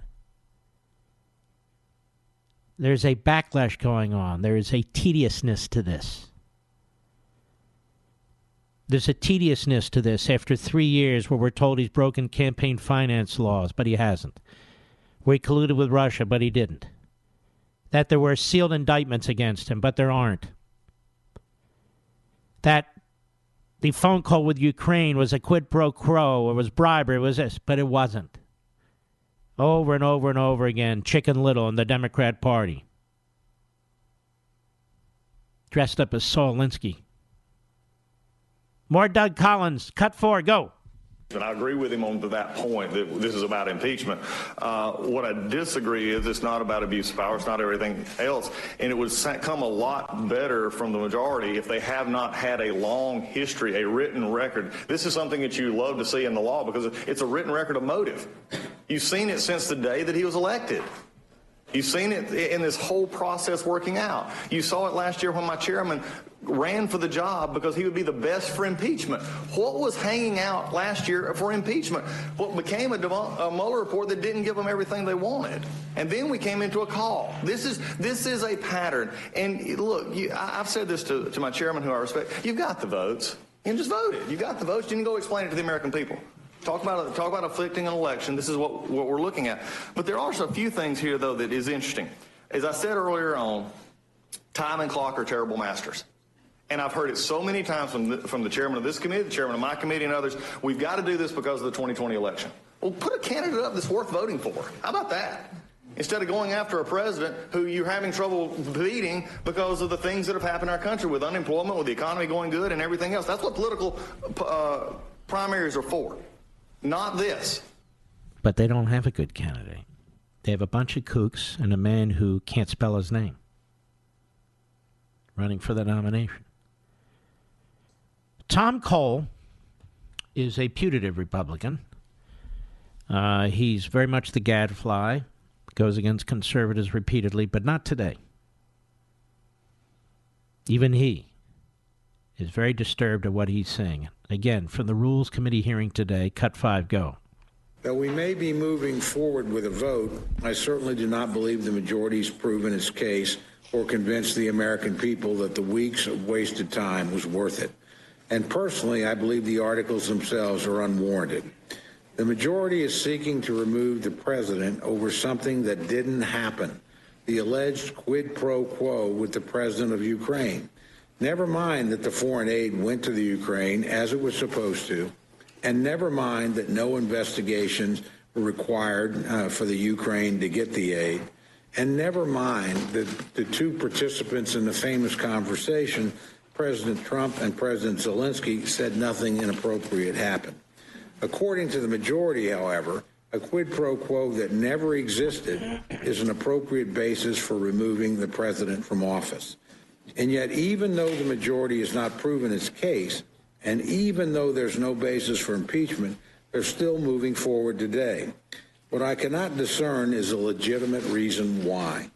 There's a backlash going on. There is a tediousness to this. There's a tediousness to this after 3 years where we're told he's broken campaign finance laws, but he hasn't. Where he colluded with Russia, but he didn't. That there were sealed indictments against him, but there aren't. That the phone call with Ukraine was a quid pro quo, or was bribery, was this, but it wasn't. Over and over and over again, Chicken Little in the Democrat Party. Dressed up as Saul Alinsky. More Doug Collins. Cut 4, go. And I agree with him on that point, that this is about impeachment. What I disagree is it's not about abuse of power. It's not everything else. And it would come a lot better from the majority if they have not had a long history, a written record. This is something that you love to see in the law because it's a written record of motive. You've seen it since the day that he was elected. You've seen it in this whole process working out. You saw it last year when my chairman ran for the job because he would be the best for impeachment. What was hanging out last year for impeachment? What became a Mueller report that didn't give them everything they wanted. And then we came into a call. This is a pattern. And look, I've said this to my chairman, who I respect. You've got the votes. You just voted. You got the votes. You can go explain it to the American people. Talk about afflicting an election. This is what we're looking at. But there are a few things here, though, that is interesting. As I said earlier on, time and clock are terrible masters. And I've heard it so many times from the chairman of this committee, the chairman of my committee, and others. We've got to do this because of the 2020 election. Well, put a candidate up that's worth voting for. How about that? Instead of going after a president who you're having trouble beating because of the things that have happened in our country with unemployment, with the economy going good, and everything else. That's what political primaries are for. Not this. But they don't have a good candidate. They have a bunch of kooks and a man who can't spell his name running for the nomination. Tom Cole is a putative Republican. He's very much the gadfly, goes against conservatives repeatedly, but not today. Even he is very disturbed at what he's saying. Again, from the Rules Committee hearing today, cut 5, go. Though we may be moving forward with a vote, I certainly do not believe the majority's proven its case or convinced the American people that the weeks of wasted time was worth it. And personally, I believe the articles themselves are unwarranted. The majority is seeking to remove the president over something that didn't happen, the alleged quid pro quo with the president of Ukraine. Never mind that the foreign aid went to the Ukraine as it was supposed to, and never mind that no investigations were required for the Ukraine to get the aid, and never mind that the two participants in the famous conversation, President Trump and President Zelensky, said nothing inappropriate happened. According to the majority, however, a quid pro quo that never existed is an appropriate basis for removing the president from office. And yet, even though the majority has not proven its case, and even though there's no basis for impeachment, they're still moving forward today. What I cannot discern is a legitimate reason why.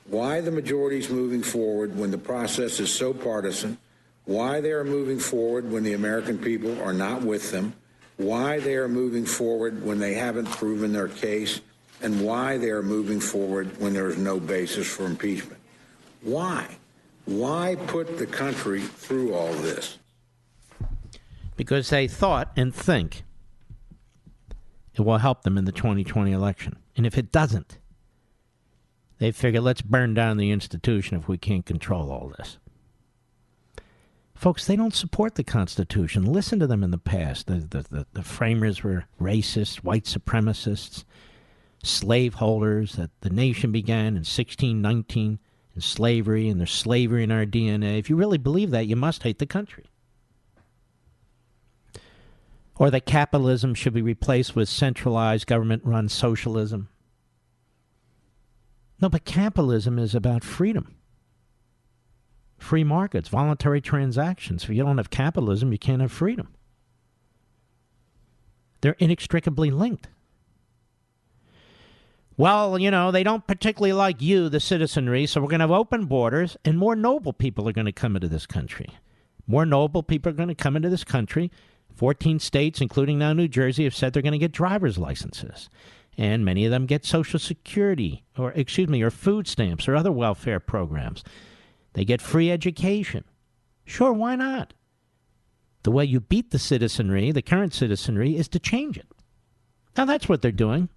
Why the majority is moving forward when the process is so partisan, why they are moving forward when the American people are not with them, why they are moving forward when they haven't proven their case, and why they are moving forward when there is no basis for impeachment. Why? Why put the country through all this? Because they thought and think it will help them in the 2020 election. And if it doesn't, they figure, let's burn down the institution if we can't control all this. Folks, they don't support the Constitution. Listen to them in the past. The framers were racist, white supremacists, slaveholders, that the nation began in 1619 in slavery, and there's slavery in our DNA. If you really believe that, you must hate the country. Or that capitalism should be replaced with centralized government-run socialism. No, but capitalism is about freedom. Free markets, voluntary transactions. If you don't have capitalism, you can't have freedom. They're inextricably linked. Well, you know, they don't particularly like you, the citizenry, so we're going to have open borders, and more noble people are going to come into this country. More noble people are going to come into this country. 14 states, including now New Jersey, have said they're going to get driver's licenses. And many of them get Social Security, or food stamps or other welfare programs. They get free education. Sure, why not? The way you beat the citizenry, the current citizenry, is to change it. Now, that's what they're doing.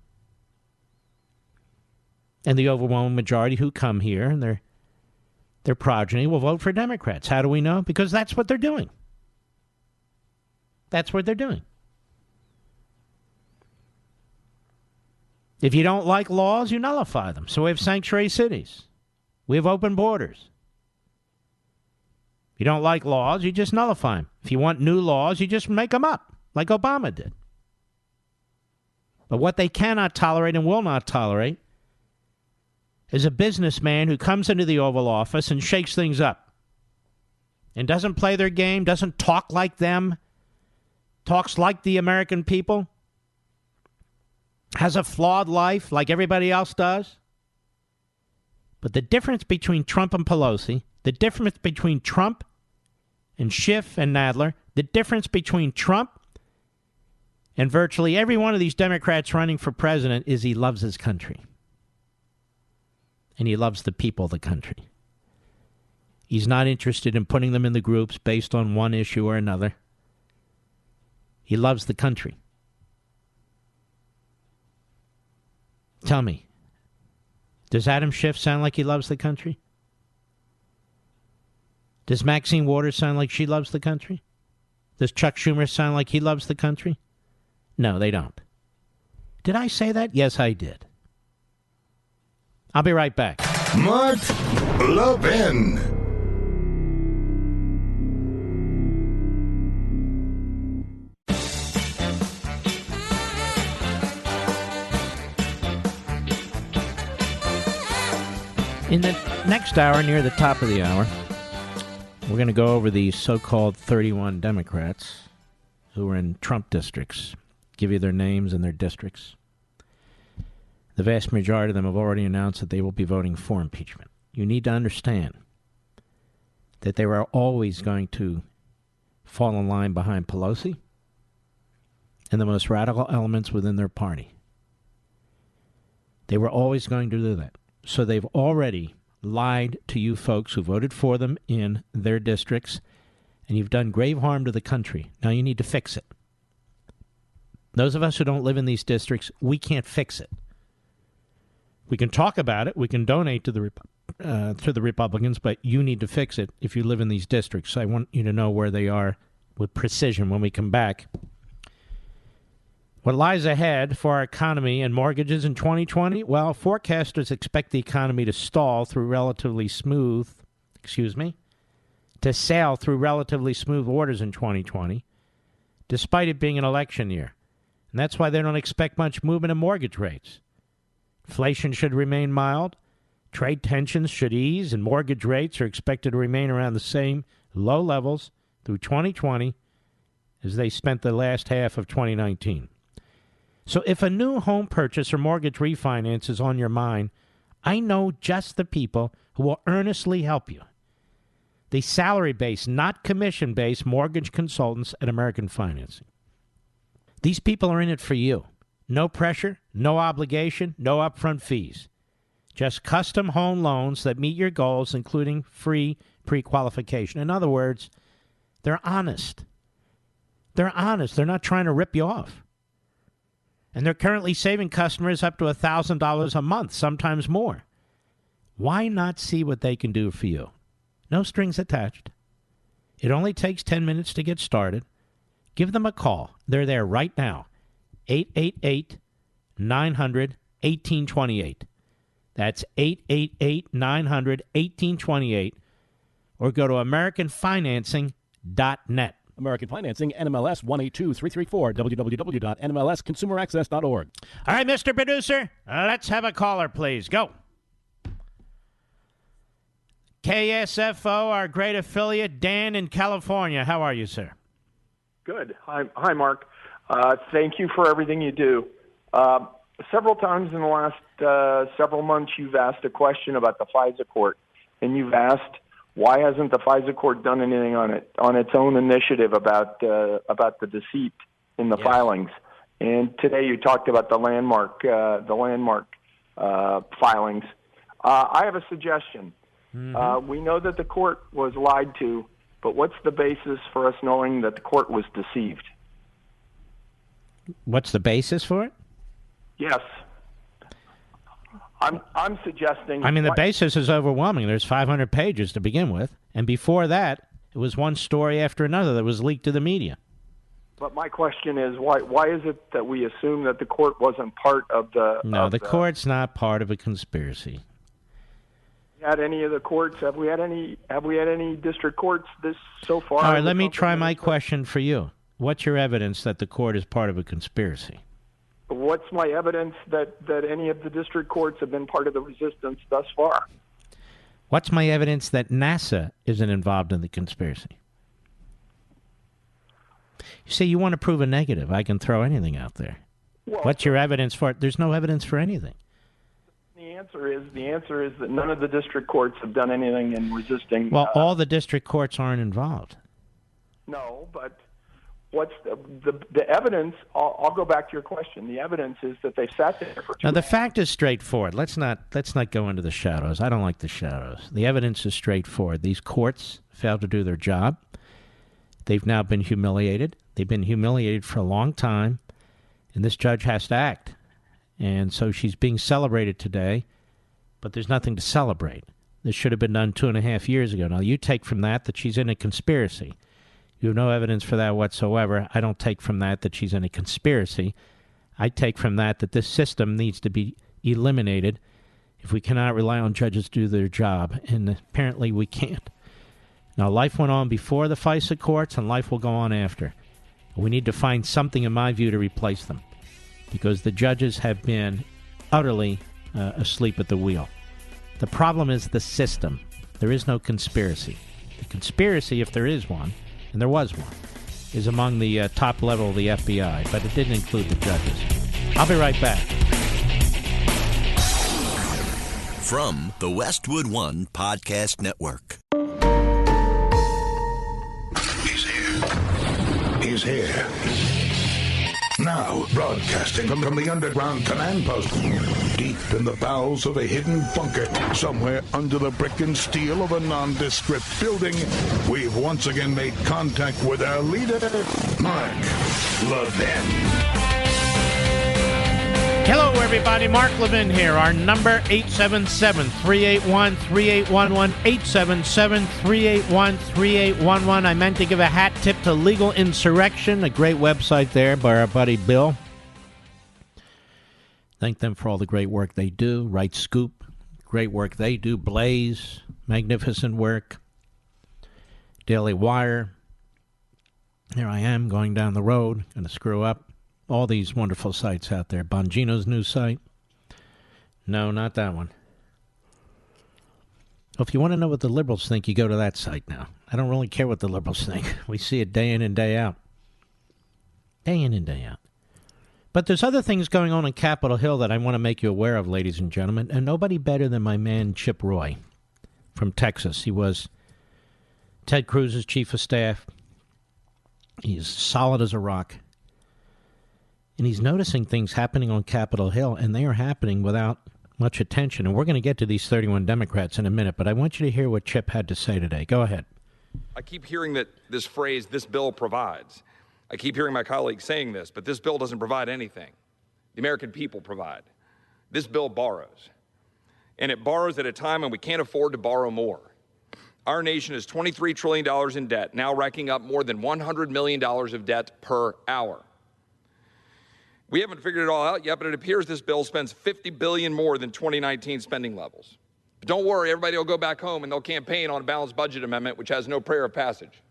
And the overwhelming majority who come here and their progeny will vote for Democrats. How do we know? Because that's what they're doing. That's what they're doing. If you don't like laws, you nullify them. So we have sanctuary cities. We have open borders. If you don't like laws, you just nullify them. If you want new laws, you just make them up, like Obama did. But what they cannot tolerate and will not tolerate is a businessman who comes into the Oval Office and shakes things up and doesn't play their game, doesn't talk like them, talks like the American people, has a flawed life like everybody else does. But the difference between Trump and Pelosi, the difference between Trump and Schiff and Nadler, the difference between Trump and virtually every one of these Democrats running for president is he loves his country. And he loves the people of the country. He's not interested in putting them in the groups based on one issue or another. He loves the country. Tell me, does Adam Schiff sound like he loves the country? Does Maxine Waters sound like she loves the country? Does Chuck Schumer sound like he loves the country? No, they don't. Did I say that? Yes, I did. I'll be right back. Mark Levin. In the next hour, near the top of the hour, we're going to go over the so-called 31 Democrats who are in Trump districts, give you their names and their districts. The vast majority of them have already announced that they will be voting for impeachment. You need to understand that they were always going to fall in line behind Pelosi and the most radical elements within their party. They were always going to do that. So they've already lied to you folks who voted for them in their districts, and you've done grave harm to the country. Now you need to fix it. Those of us who don't live in these districts, we can't fix it. We can talk about it. We can donate to the Republicans, but you need to fix it if you live in these districts. I want you to know where they are with precision when we come back. What lies ahead for our economy and mortgages in 2020? Well, forecasters expect the economy to sail through relatively smooth waters in 2020, despite it being an election year. And that's why they don't expect much movement in mortgage rates. Inflation should remain mild, trade tensions should ease, and mortgage rates are expected to remain around the same low levels through 2020 as they spent the last half of 2019. So if a new home purchase or mortgage refinance is on your mind, I know just the people who will earnestly help you. The salary-based, not commission-based mortgage consultants at American Financing. These people are in it for you. No pressure, no obligation, no upfront fees. Just custom home loans that meet your goals, including free pre-qualification. In other words, they're honest. They're honest. They're not trying to rip you off. And they're currently saving customers up to $1,000 a month, sometimes more. Why not see what they can do for you? No strings attached. It only takes 10 minutes to get started. Give them a call. They're there right now. 888-900-1828. That's 888-900-1828. Or go to AmericanFinancing.net. American Financing, NMLS 182334, www.nmlsconsumeraccess.org. All right, Mr. Producer, let's have a caller, please. Go. KSFO, our great affiliate, Dan in California. How are you, sir? Good. Hi, Mark. Thank you for everything you do. Several times in the last several months, you've asked a question about the FISA court, and you've asked why hasn't the FISA court done anything on its own initiative about the deceit in the filings. And today you talked about the landmark filings. I have a suggestion. We know that the court was lied to, but what's the basis for us knowing that the court was deceived? What's the basis for it? Yes. I'm suggesting... I mean, the basis is overwhelming. There's 500 pages to begin with. And before that, it was one story after another that was leaked to the media. But my question is, why is it that we assume that the court wasn't part of the... No, the court's not part of a conspiracy. Had any of the courts? Have we had any district courts this so far? All right, let me try my question for you. What's your evidence that the court is part of a conspiracy? What's my evidence that any of the district courts have been part of the resistance thus far? What's my evidence that NASA isn't involved in the conspiracy? You say you want to prove a negative. I can throw anything out there. Well, what's your evidence for it? There's no evidence for anything. The answer is that none of the district courts have done anything in resisting. Well, all the district courts aren't involved. No, but what's the evidence? I'll go back to your question. The evidence is that they sat there for 2 Now, the fact is straightforward. Let's not go into the shadows. I don't like the shadows. The evidence is straightforward. These courts failed to do their job. They've now been humiliated. They've been humiliated for a long time, and this judge has to act. And so she's being celebrated today, but there's nothing to celebrate. This should have been done 2.5 years ago. Now, you take from that she's in a conspiracy. You have no evidence for that whatsoever. I don't take from that she's in a conspiracy. I take from that this system needs to be eliminated if we cannot rely on judges to do their job, and apparently we can't. Now, life went on before the FISA courts, and life will go on after. We need to find something, in my view, to replace them, because the judges have been utterly asleep at the wheel. The problem is the system. There is no conspiracy. The conspiracy, if there is one, and there was one, is among the top level of the FBI, but it didn't include the judges. I'll be right back. From the Westwood One Podcast Network. He's here. Now, broadcasting from the underground command post, deep in the bowels of a hidden bunker, somewhere under the brick and steel of a nondescript building, we've once again made contact with our leader, Mark Levin. Hello, everybody. Mark Levin here. Our number, 877-381-3811, 877-381-3811. I meant to give a hat tip to Legal Insurrection, a great website there by our buddy Bill. Thank them for all the great work they do. Right Scoop, great work they do. Blaze, magnificent work. Daily Wire. Here I am going down the road, going to screw up. All these wonderful sites out there. Bongino's new site. No, not that one. Well, if you want to know what the liberals think, you go to that site now. I don't really care what the liberals think. We see it day in and day out. Day in and day out. But there's other things going on Capitol Hill that I want to make you aware of, ladies and gentlemen, and nobody better than my man Chip Roy from Texas. He was Ted Cruz's chief of staff. He's solid as a rock. And he's noticing things happening on Capitol Hill, and they are happening without much attention. And we're going to get to these 31 Democrats in a minute, but I want you to hear what Chip had to say today. Go ahead. I keep hearing this phrase, this bill provides. I keep hearing my colleagues saying this, but this bill doesn't provide anything. The American people provide. This bill borrows. And it borrows at a time when we can't afford to borrow more. Our nation is $23 trillion in debt, now racking up more than $100 million of debt per hour. We haven't figured it all out yet, but it appears this bill spends $50 billion more than 2019 spending levels. But don't worry, everybody will go back home and they'll campaign on a balanced budget amendment, which has no prayer of passage.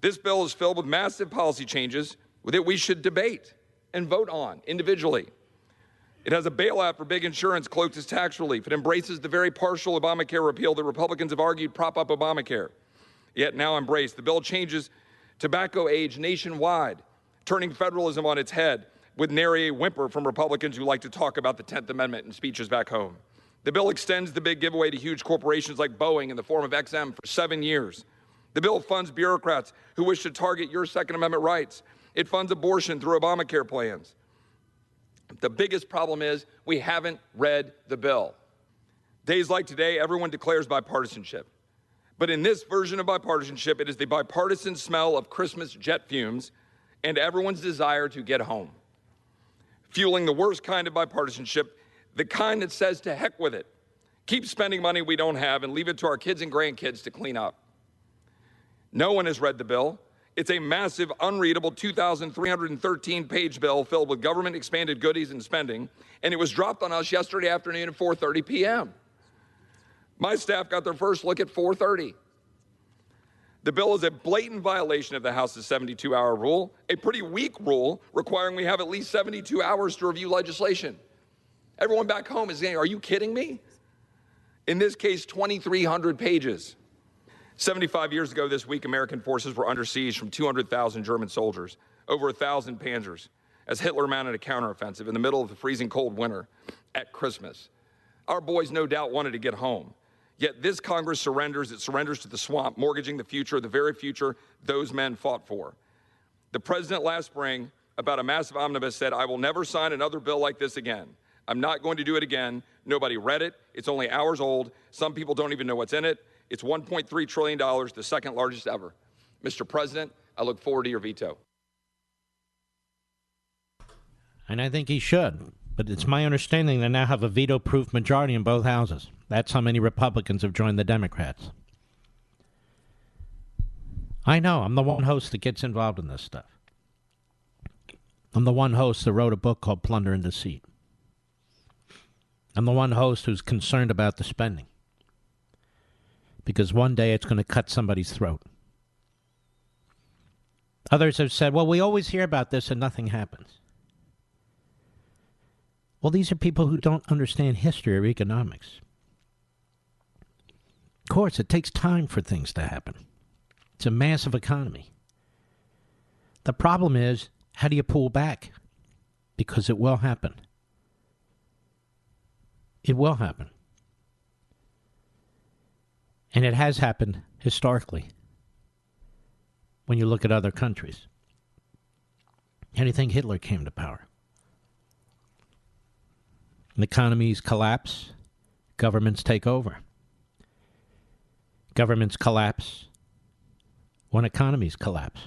This bill is filled with massive policy changes that we should debate and vote on individually. It has a bailout for big insurance cloaked as tax relief. It embraces the very partial Obamacare repeal that Republicans have argued prop up Obamacare, yet now embrace. The bill changes tobacco age nationwide, turning federalism on its head with nary a whimper from Republicans who like to talk about the 10th Amendment in speeches back home. The bill extends the big giveaway to huge corporations like Boeing in the form of XM for 7 years. The bill funds bureaucrats who wish to target your Second Amendment rights. It funds abortion through Obamacare plans. The biggest problem is we haven't read the bill. Days like today, everyone declares bipartisanship. But in this version of bipartisanship, it is the bipartisan smell of Christmas jet fumes and everyone's desire to get home. Fueling the worst kind of bipartisanship, the kind that says to heck with it. Keep spending money we don't have and leave it to our kids and grandkids to clean up. No one has read the bill. It's a massive, unreadable 2,313-page bill filled with government-expanded goodies and spending, and it was dropped on us yesterday afternoon at 4:30 p.m. My staff got their first look at 4:30. The bill is a blatant violation of the House's 72-hour rule, a pretty weak rule requiring we have at least 72 hours to review legislation. Everyone back home is saying, are you kidding me? In this case, 2,300 pages. 75 years ago this week, American forces were under siege from 200,000 German soldiers, over 1,000 panzers, as Hitler mounted a counteroffensive in the middle of the freezing cold winter at Christmas. Our boys no doubt wanted to get home. Yet this Congress surrenders. It surrenders to the swamp, mortgaging the future, the very future those men fought for. The president last spring, about a massive omnibus, said, I will never sign another bill like this again. I'm not going to do it again. Nobody read it. It's only hours old. Some people don't even know what's in it. It's $1.3 trillion, the second largest ever. Mr. President, I look forward to your veto. And I think he should. But it's my understanding they now have a veto-proof majority in both houses. That's how many Republicans have joined the Democrats. I know. I'm the one host that gets involved in this stuff. I'm the one host that wrote a book called Plunder and Deceit. I'm the one host who's concerned about the spending. Because one day it's going to cut somebody's throat. Others have said, well, we always hear about this and nothing happens. Well, these are people who don't understand history or economics. Of course, it takes time for things to happen. It's a massive economy. The problem is, how do you pull back? Because it will happen. It will happen. And it has happened historically when you look at other countries. How do you think Hitler came to power? When economies collapse, governments take over. Governments collapse when economies collapse.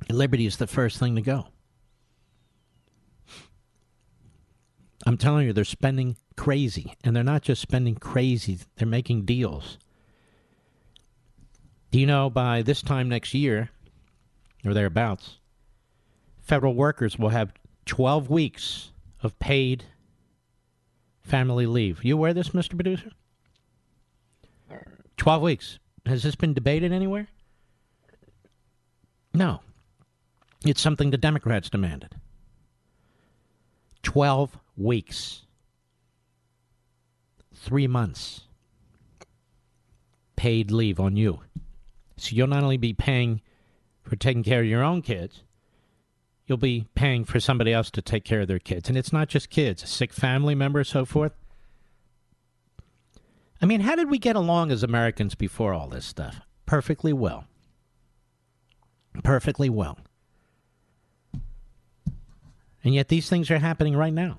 Liberty is the first thing to go. I'm telling you, they're spending crazy. And they're not just spending crazy, they're making deals. Do you know by this time next year, or thereabouts, federal workers will have 12 weeks of paid family leave. You aware of this, Mr. Producer? 12 weeks. Has this been debated anywhere? No. It's something the Democrats demanded. 12 weeks. 3 months. Paid leave on you. So you'll not only be paying for taking care of your own kids, you'll be paying for somebody else to take care of their kids. And it's not just kids, a sick family member, so forth. I mean, how did we get along as Americans before all this stuff? Perfectly well. Perfectly well. And yet these things are happening right now.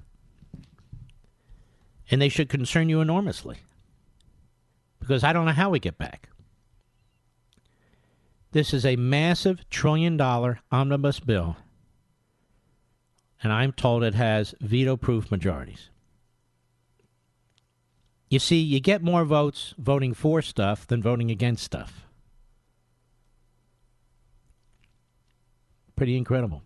And they should concern you enormously. Because I don't know how we get back. This is a massive $1 trillion omnibus bill. And I'm told it has veto-proof majorities. You see, you get more votes voting for stuff than voting against stuff. Pretty incredible.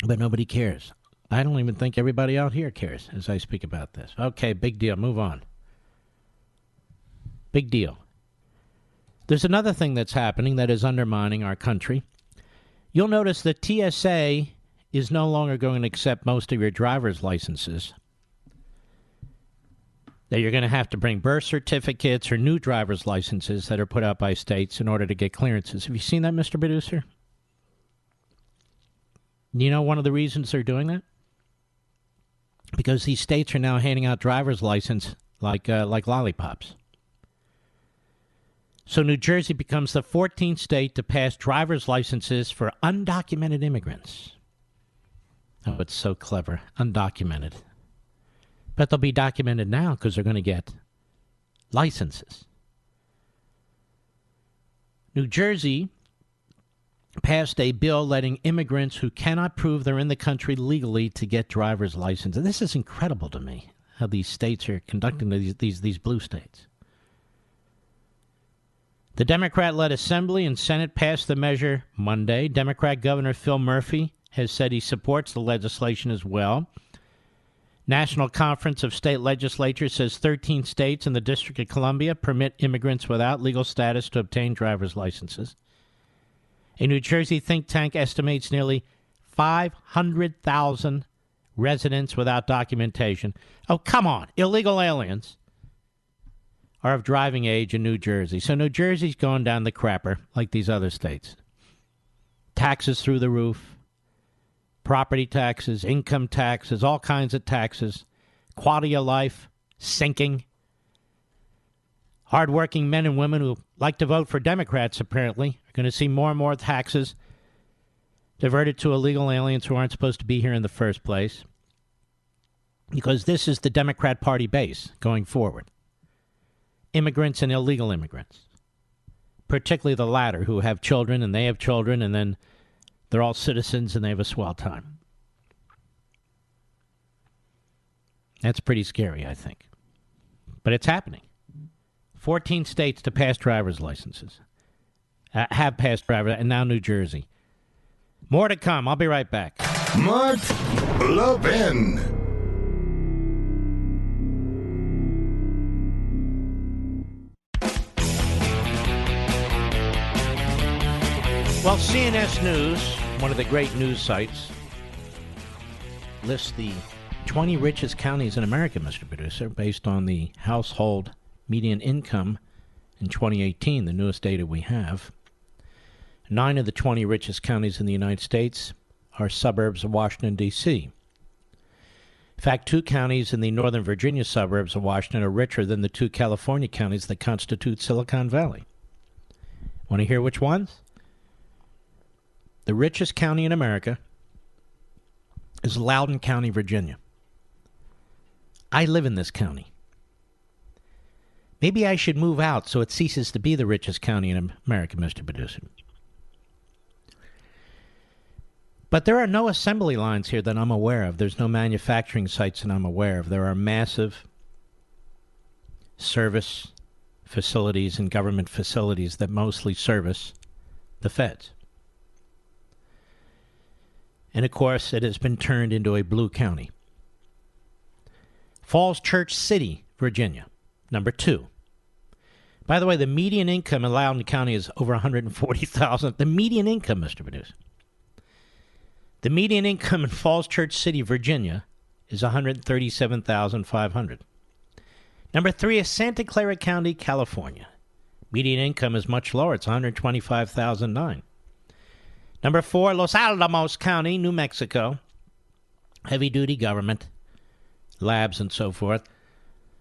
But nobody cares. I don't even think everybody out here cares as I speak about this. Okay, big deal. Move on. Big deal. There's another thing that's happening that is undermining our country. You'll notice that TSA is no longer going to accept most of your driver's licenses. That you're going to have to bring birth certificates or new driver's licenses that are put out by states in order to get clearances. Have you seen that, Mr. Producer? You know one of the reasons they're doing that? Because these states are now handing out driver's license like lollipops. So New Jersey becomes the 14th state to pass driver's licenses for undocumented immigrants. Oh, it's so clever. Undocumented. But they'll be documented now because they're going to get licenses. New Jersey passed a bill letting immigrants who cannot prove they're in the country legally to get driver's license. And this is incredible to me, how these states are conducting these blue states. The Democrat-led Assembly and Senate passed the measure Monday. Democrat Governor Phil Murphy has said he supports the legislation as well. National Conference of State Legislatures says 13 states and the District of Columbia permit immigrants without legal status to obtain driver's licenses. A New Jersey think tank estimates nearly 500,000 residents without documentation. Oh, come on. Illegal aliens are of driving age in New Jersey. So New Jersey's going down the crapper like these other states. Taxes through the roof. Property taxes, income taxes, all kinds of taxes. Quality of life sinking. Hardworking men and women who like to vote for Democrats, apparently, are going to see more and more taxes diverted to illegal aliens who aren't supposed to be here in the first place. Because this is the Democrat Party base going forward. Immigrants and illegal immigrants. Particularly the latter, who have children and they have children, and then they're all citizens and they have a swell time. That's pretty scary, I think. But it's happening. 14 states to pass driver's licenses. Have passed driver's, and now New Jersey. More to come. I'll be right back. Mark Levin. Well, CNS News, one of the great news sites, lists the 20 richest counties in America, Mr. Producer, based on the household median income in 2018, the newest data we have. 9 of the 20 richest counties in the United States are suburbs of Washington, D.C. In fact, 2 counties in the Northern Virginia suburbs of Washington are richer than the 2 California counties that constitute Silicon Valley. Want to hear which ones? The richest county in America is Loudoun County, Virginia. I live in this county. Maybe I should move out so it ceases to be the richest county in America, Mr. Producer. But there are no assembly lines here that I'm aware of. There's no manufacturing sites that I'm aware of. There are massive service facilities and government facilities that mostly service the feds. And, of course, it has been turned into a blue county. Falls Church City, Virginia, number 2. By the way, the median income in Loudoun County is over $140,000. The median income, Mr. Producer. The median income in Falls Church City, Virginia, is $137,500. Number 3 is Santa Clara County, California. Median income is much lower. It's $125,009. Number 4, Los Alamos County, New Mexico. Heavy-duty government, labs and so forth.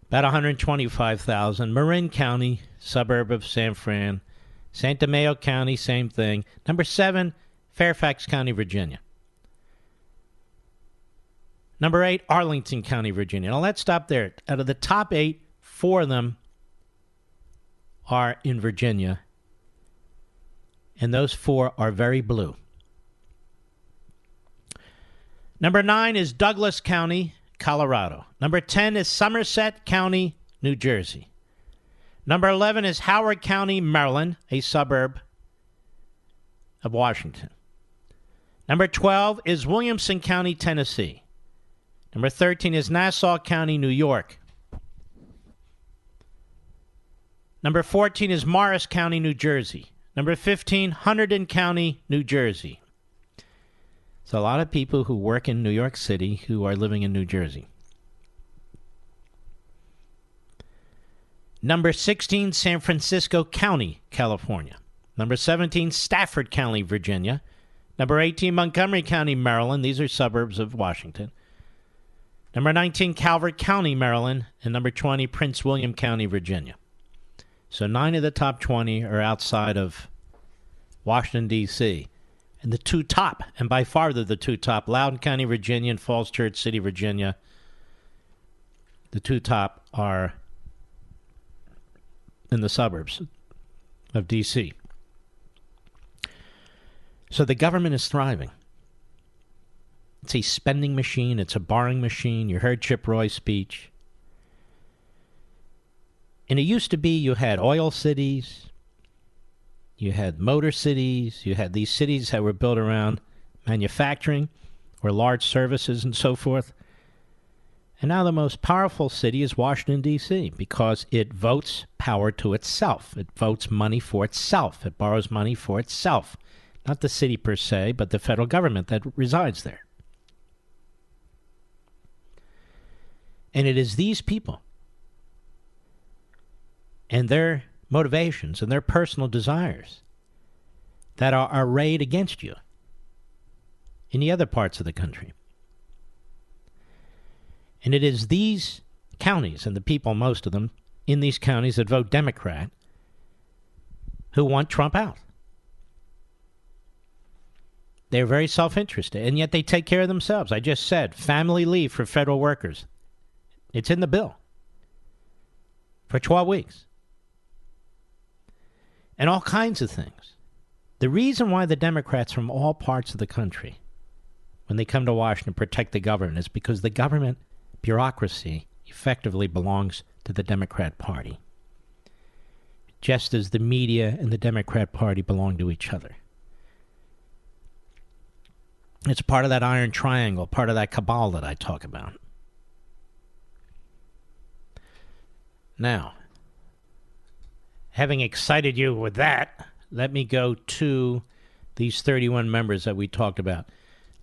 About $125,000. Marin County, suburb of San Fran. Santa Mayo County, same thing. Number 7, Fairfax County, Virginia. Number 8, Arlington County, Virginia. Now, let's stop there. Out of the top 8, 4 of them are in Virginia. And those 4 are very blue. Number 9 is Douglas County, Colorado. Number 10 is Somerset County, New Jersey. Number 11 is Howard County, Maryland, a suburb of Washington. Number 12 is Williamson County, Tennessee. Number 13 is Nassau County, New York. Number 14 is Morris County, New Jersey. Number 15, Hunterdon County, New Jersey. So a lot of people who work in New York City who are living in New Jersey. Number 16, San Francisco County, California. Number 17, Stafford County, Virginia. Number 18, Montgomery County, Maryland. These are suburbs of Washington. Number 19, Calvert County, Maryland. And number 20, Prince William County, Virginia. So 9 of the top 20 are outside of Washington, D.C. And the two top, and by far they're the two top, Loudoun County, Virginia, and Falls Church City, Virginia. The two top are in the suburbs of D.C. So the government is thriving. It's a spending machine. It's a borrowing machine. You heard Chip Roy's speech. And it used to be you had oil cities, you had motor cities, you had these cities that were built around manufacturing or large services and so forth. And now the most powerful city is Washington, D.C., because it votes power to itself. It votes money for itself. It borrows money for itself. Not the city per se, but the federal government that resides there. And it is these people and their motivations and their personal desires that are arrayed against you in the other parts of the country. And it is these counties and the people, most of them, in these counties that vote Democrat who want Trump out. They're very self-interested, and yet they take care of themselves. I just said family leave for federal workers. It's in the bill for 12 weeks. And all kinds of things. The reason why the Democrats from all parts of the country, when they come to Washington, protect the government is because the government bureaucracy effectively belongs to the Democrat Party, just as the media and the Democrat Party belong to each other. It's part of that iron triangle, part of that cabal that I talk about. Now, having excited you with that, let me go to these 31 members that we talked about.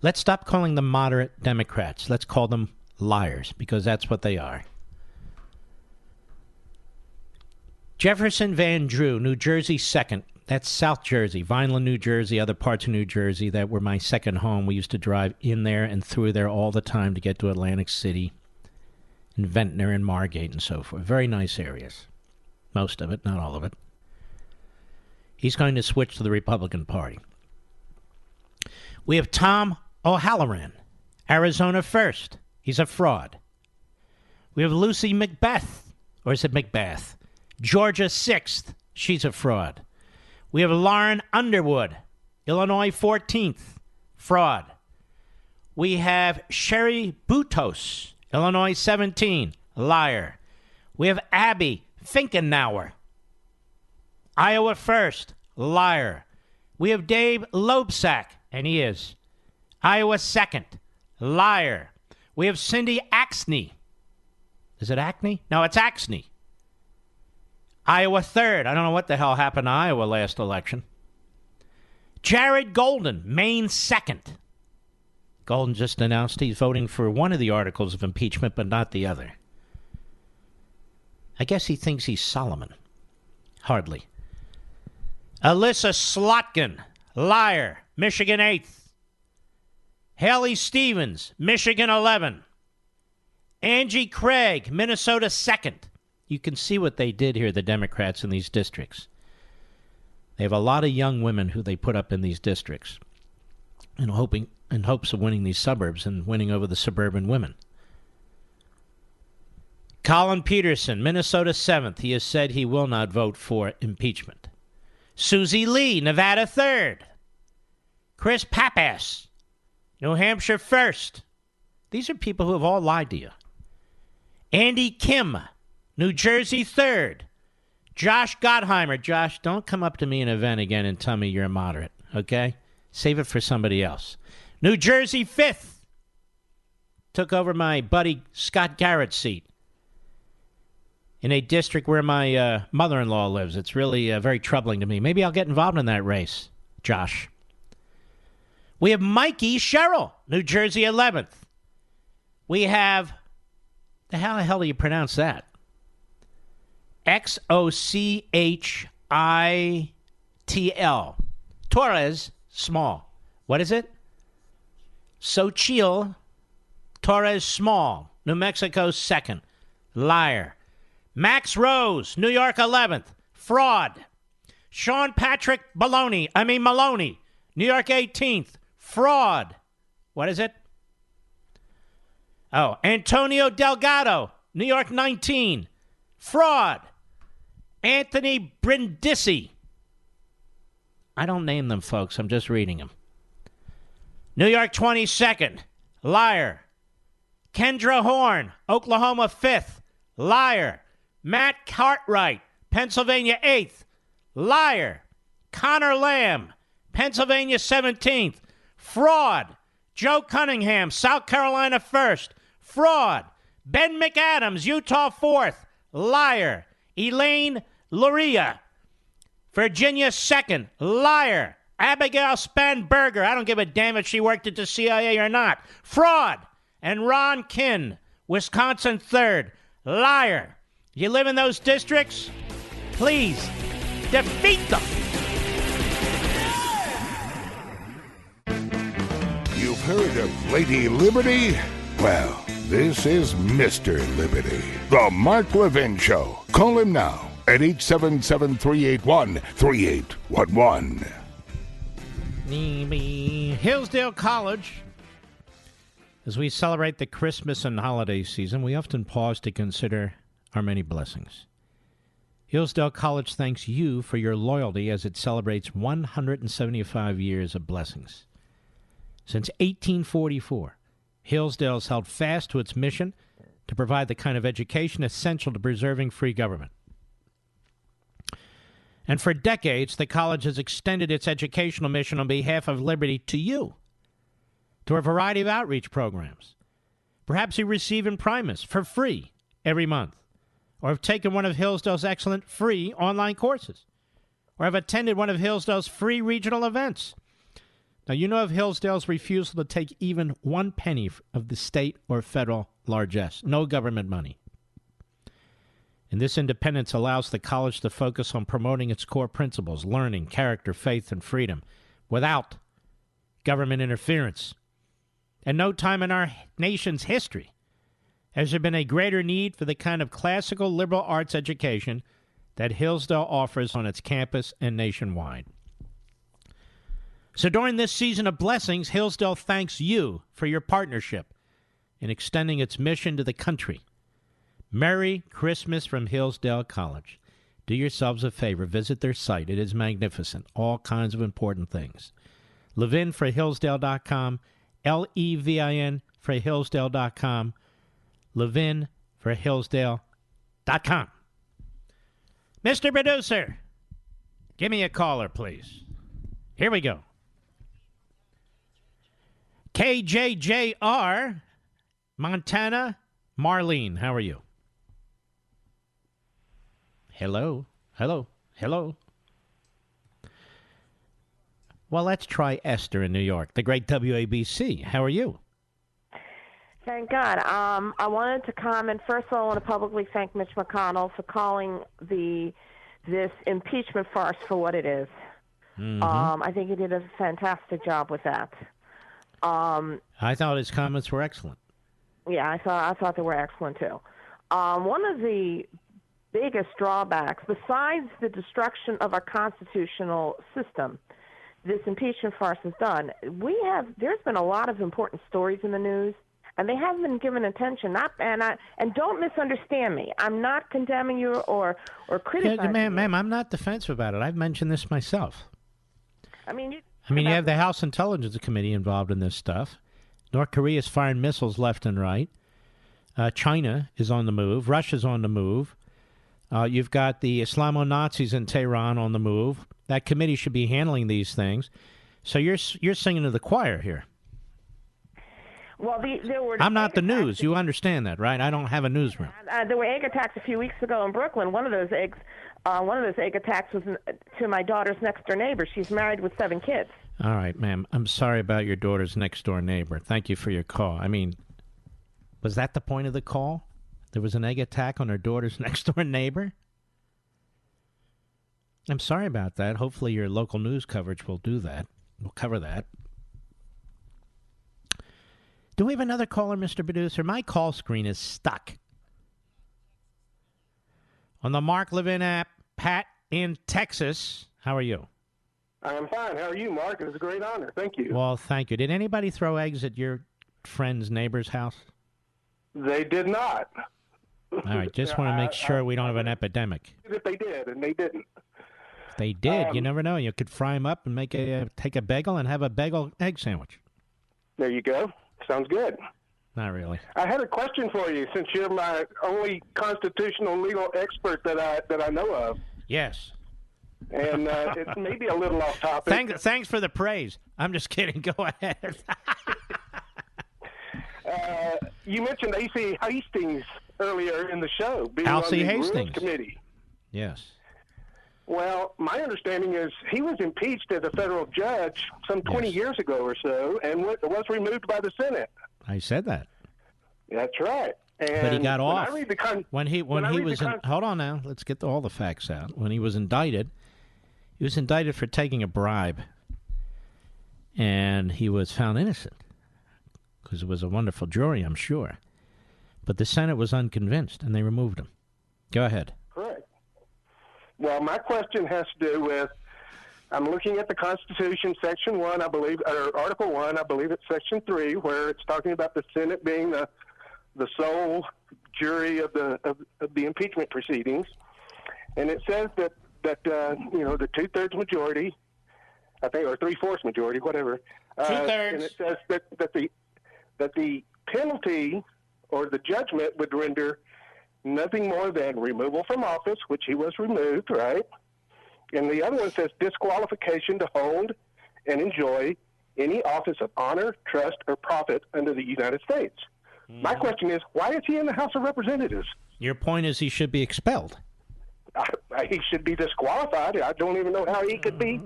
Let's stop calling them moderate Democrats. Let's call them liars, because that's what they are. Jefferson Van Drew, New Jersey 2nd. That's South Jersey, Vineland, New Jersey, other parts of New Jersey that were my second home. We used to drive in there and through there all the time to get to Atlantic City and Ventnor and Margate and so forth. Very nice areas. Most of it, not all of it. He's going to switch to the Republican Party. We have Tom O'Halloran, Arizona 1st. He's a fraud. We have Lucy Macbeth, or is it Macbeth? Georgia 6th. She's a fraud. We have Lauren Underwood, Illinois 14th. Fraud. We have Sherry Butos, Illinois 17. Liar. We have Abby Finkenauer, Iowa 1st. Liar. We have Dave Loebsack, and he is Iowa 2nd. Liar. We have Cindy Axney. Is it Acne? No, it's Axney. Iowa 3rd. I don't know what the hell happened to Iowa last election. Jared Golden, Maine 2nd. Golden just announced he's voting for one of the articles of impeachment, but not the other. I guess he thinks he's Solomon. Hardly. Alyssa Slotkin, liar, Michigan 8th. Haley Stevens, Michigan 11. Angie Craig, Minnesota 2nd. You can see what they did here, the Democrats in these districts. They have a lot of young women who they put up in these districts in hopes of winning these suburbs and winning over the suburban women. Colin Peterson, Minnesota 7th. He has said he will not vote for impeachment. Susie Lee, Nevada 3rd. Chris Pappas, New Hampshire 1st. These are people who have all lied to you. Andy Kim, New Jersey 3rd. Josh Gottheimer. Josh, don't come up to me in an event again and tell me you're a moderate, okay? Save it for somebody else. New Jersey 5th. Took over my buddy Scott Garrett's seat. in a district where my mother-in-law lives. It's really very troubling to me. Maybe I'll get involved in that race, Josh. We have Mikey Sherrill, New Jersey 11th. We have, how the hell do you pronounce that? Xochitl. Torres, small. What is it? Xochitl Torres, small. New Mexico, 2nd. Liar. Max Rose, New York, 11th. Fraud. Sean Patrick Maloney, New York, 18th. Fraud. What is it? Oh, Antonio Delgado, New York, 19. Fraud. Anthony Brindisi. I don't name them, folks. I'm just reading them. New York, 22nd. Liar. Kendra Horn, Oklahoma, 5th. Liar. Matt Cartwright, Pennsylvania, 8th. Liar. Connor Lamb, Pennsylvania, 17th. Fraud. Joe Cunningham, South Carolina, 1st. Fraud. Ben McAdams, Utah, 4th. Liar. Elaine Luria, Virginia, 2nd. Liar. Abigail Spanberger, I don't give a damn if she worked at the CIA or not. Fraud. And Ron Kinn, Wisconsin, 3rd. Liar. You live in those districts? Please, defeat them. You've heard of Lady Liberty? Well, this is Mr. Liberty, the Mark Levin Show. Call him now at 877-381-3811. Hillsdale College. As we celebrate the Christmas and holiday season, we often pause to consider our many blessings. Hillsdale College thanks you for your loyalty as it celebrates 175 years of blessings. Since 1844, Hillsdale's held fast to its mission to provide the kind of education essential to preserving free government. And for decades, the college has extended its educational mission on behalf of liberty to you through a variety of outreach programs. Perhaps you receive Imprimis for free every month, or have taken one of Hillsdale's excellent free online courses, or have attended one of Hillsdale's free regional events. Now, you know of Hillsdale's refusal to take even 1 penny of the state or federal largesse, no government money. And this independence allows the college to focus on promoting its core principles, learning, character, faith, and freedom, without government interference. At no time in our nation's history has there been a greater need for the kind of classical liberal arts education that Hillsdale offers on its campus and nationwide. So during this season of blessings, Hillsdale thanks you for your partnership in extending its mission to the country. Merry Christmas from Hillsdale College. Do yourselves a favor. Visit their site. It is magnificent. All kinds of important things. Levin for Hillsdale.com. Levin for Hillsdale.com. Levin for Hillsdale.com. Mr. Producer, give me a caller, please. Here we go. KJJR, Montana, Marlene, how are you? Hello, hello, hello. Well, let's try Esther in New York, the great WABC. How are you? Thank God. I wanted to comment. First of all, I want to publicly thank Mitch McConnell for calling this impeachment farce for what it is. Mm-hmm. I think he did a fantastic job with that. I thought his comments were excellent. Yeah, I thought they were excellent too. One of the biggest drawbacks, besides the destruction of our constitutional system, this impeachment farce has done. There's been a lot of important stories in the news, and they haven't been given attention. And don't misunderstand me. I'm not condemning you or criticizing you. Ma'am, I'm not defensive about it. I've mentioned this myself. You have the House Intelligence Committee involved in this stuff. North Korea is firing missiles left and right. China is on the move. Russia's on the move. You've got the Islamo-Nazis in Tehran on the move. That committee should be handling these things. So you're singing to the choir here. Well, there were. I'm not the news. You understand that, right? I don't have a newsroom. There were egg attacks a few weeks ago in Brooklyn. One of those egg attacks was to my daughter's next door neighbor. She's married with 7 kids. All right, ma'am. I'm sorry about your daughter's next door neighbor. Thank you for your call. I mean, was that the point of the call? There was an egg attack on her daughter's next door neighbor? I'm sorry about that. Hopefully your local news coverage will do that. We'll cover that. Do we have another caller, Mr. Producer? My call screen is stuck. On the Mark Levin app, Pat in Texas. How are you? I'm fine. How are you, Mark? It was a great honor. Thank you. Well, thank you. Did anybody throw eggs at your friend's neighbor's house? They did not. All right. Just want to make sure we don't have an epidemic. If they did, and they didn't. If they did, you never know. You could fry them up and take a bagel and have a bagel egg sandwich. There you go. Sounds good. Not really. I had a question for you, since you're my only constitutional legal expert that I know of. Yes. And it may be a little off topic. Thanks for the praise. I'm just kidding. Go ahead. You mentioned A.C. Hastings earlier in the show. Being Alcee on the Hastings. Rules Committee. Yes. Well, my understanding is he was impeached as a federal judge some 20 years ago or so, and was removed by the Senate. I said that. That's right. And but he got when off I read the when he was hold on now. Let's get all the facts out. When he was indicted, for taking a bribe, and he was found innocent because it was a wonderful jury, I'm sure. But the Senate was unconvinced, and they removed him. Go ahead. Correct. Well, my question has to do with, I'm looking at the Constitution, Section 1, I believe, or Article 1, I believe it's Section 3, where it's talking about the Senate being the sole jury of the impeachment proceedings. And it says that the 2/3 majority, I think, or 3/4 majority, whatever. 2/3. And it says that the penalty or the judgment would render nothing more than removal from office, which he was removed, right? And the other one says disqualification to hold and enjoy any office of honor, trust, or profit under the United States. Mm-hmm. My question is, why is he in the House of Representatives? Your point is he should be expelled. He should be disqualified. I don't even know how he could be.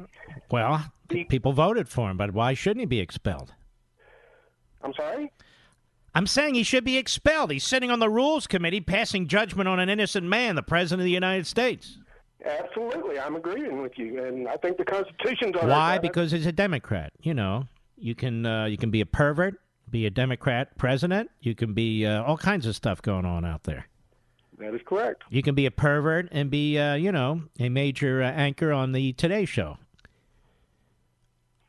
Well, people voted for him, but why shouldn't he be expelled? I'm sorry? I'm saying he should be expelled. He's sitting on the Rules Committee passing judgment on an innocent man, the President of the United States. Absolutely. I'm agreeing with you, and I think the Constitution's on Why? Because he's a Democrat. You know, you can be a pervert, be a Democrat president. You can be all kinds of stuff going on out there. That is correct. You can be a pervert and be, a major anchor on the Today Show.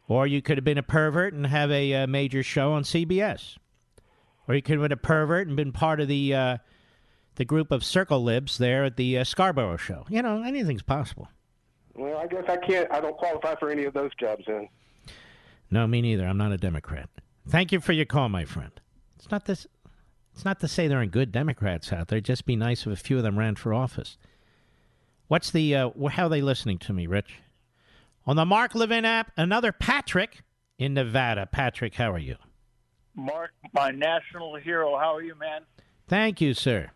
Or you could have been a pervert and have a major show on CBS. Or you could have been a pervert and been part of the group of circle libs there at the Scarborough show. You know, anything's possible. Well, I guess I don't qualify for any of those jobs then. No, me neither. I'm not a Democrat. Thank you for your call, my friend. It's not to say there aren't good Democrats out there. Just be nice if a few of them ran for office. What's the how are they listening to me, Rich? On the Mark Levin app, another Patrick in Nevada. Patrick, how are you? Mark, my national hero, how are you, man? Thank you, sir.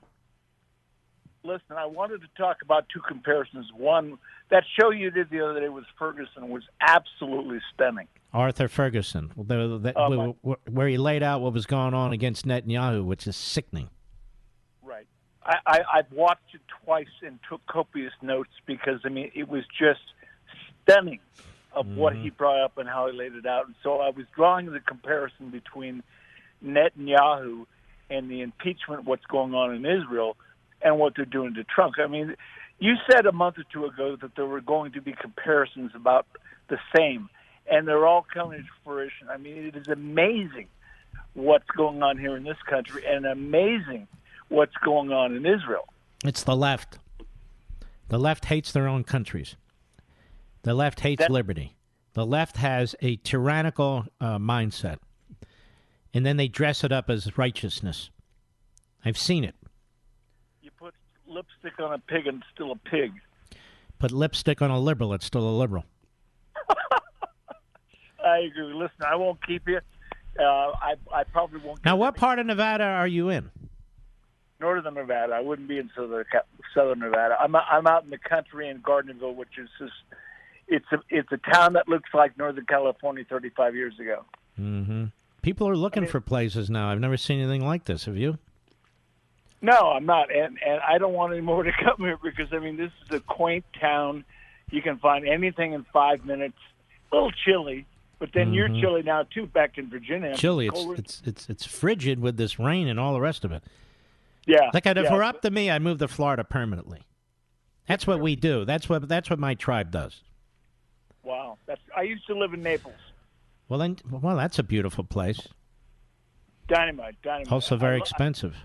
Listen, I wanted to talk about two comparisons. One, that show you did the other day with Ferguson was absolutely stunning. Arthur Ferguson, where he laid out what was going on against Netanyahu, which is sickening. Right. I've watched it twice and took copious notes because, I mean, it was just stunning of what he brought up and how he laid it out. And so I was drawing the comparison between Netanyahu and the impeachment, what's going on in Israel, and what they're doing to Trump. I mean, you said a month or two ago that there were going to be comparisons about the same, and they're all coming to fruition. I mean, it is amazing what's going on here in this country and amazing what's going on in Israel. It's the left. The left hates their own countries. The left hates liberty. The left has a tyrannical mindset, and then they dress it up as righteousness. I've seen it. You put lipstick on a pig and it's still a pig. Put lipstick on a liberal, it's still a liberal. I agree. Listen, I won't keep you. I probably won't. Now, what part of Nevada are you in? Northern Nevada. I wouldn't be in southern Nevada. I'm out in the country in Gardnerville, which is just it's a town that looks like Northern California 35 years ago. Mm-hmm. People are looking for places now. I've never seen anything like this. Have you? No, I'm not, and I don't want any more to come here because this is a quaint town. You can find anything in 5 minutes. A little chilly, but then you're chilly now too back in Virginia. Chilly. It's frigid with this rain and all the rest of it. Yeah. Like if it were up to me, I'd move to Florida permanently. That's what we do. That's what my tribe does. Wow. I used to live in Naples. Well, that's a beautiful place. Dynamite. Also very expensive.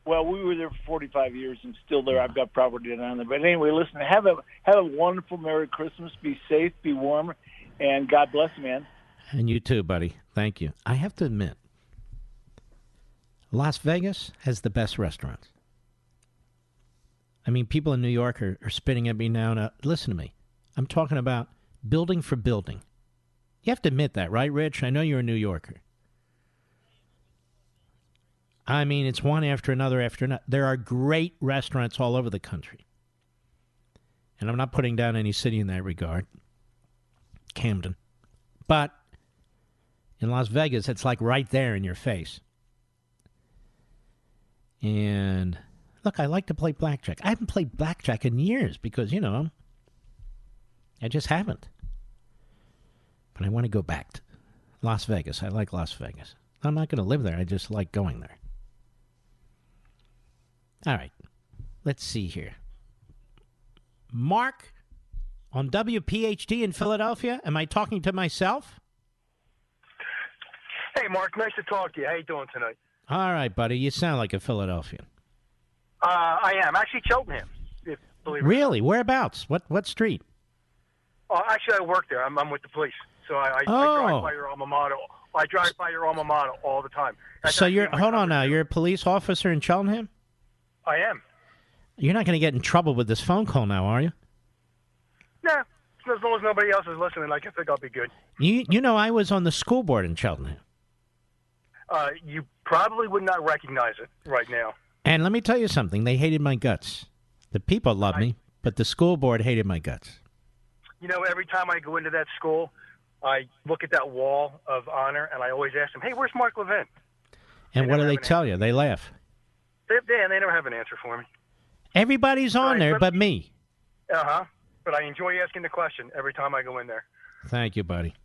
Well, we were there for 45 years and still there. I've got property down there. But anyway, listen, have a wonderful Merry Christmas. Be safe, be warm, and God bless, man. And you too, buddy. Thank you. I have to admit, Las Vegas has the best restaurants. People in New York are spitting at me now. Listen to me. I'm talking about building for building. You have to admit that, right, Rich? I know you're a New Yorker. It's one after another. There are great restaurants all over the country. And I'm not putting down any city in that regard. Camden. But in Las Vegas, it's like right there in your face. And look, I like to play blackjack. I haven't played blackjack in years because, I just haven't. But I want to go back to Las Vegas. I like Las Vegas. I'm not going to live there. I just like going there. All right. Let's see here. Mark on WPHT in Philadelphia. Am I talking to myself? Hey, Mark. Nice to talk to you. How you doing tonight? All right, buddy. You sound like a Philadelphian. I am. Actually, Cheltenham. Believe it. Really? Whereabouts? What street? Actually, I work there. I'm with the police. So I drive by your alma mater. I drive by your alma mater all the time. So hold on now. You're a police officer in Cheltenham? I am. You're not going to get in trouble with this phone call now, are you? Nah. As long as nobody else is listening, I think I'll be good. I was on the school board in Cheltenham. You probably would not recognize it right now. And let me tell you something. They hated my guts. The people love me, but the school board hated my guts. Every time I go into that school, I look at that wall of honor, and I always ask them, hey, where's Mark Levin? And what do they tell you? They laugh. They never have an answer for me. Everybody's on there but me. Uh-huh. But I enjoy asking the question every time I go in there. Thank you, buddy.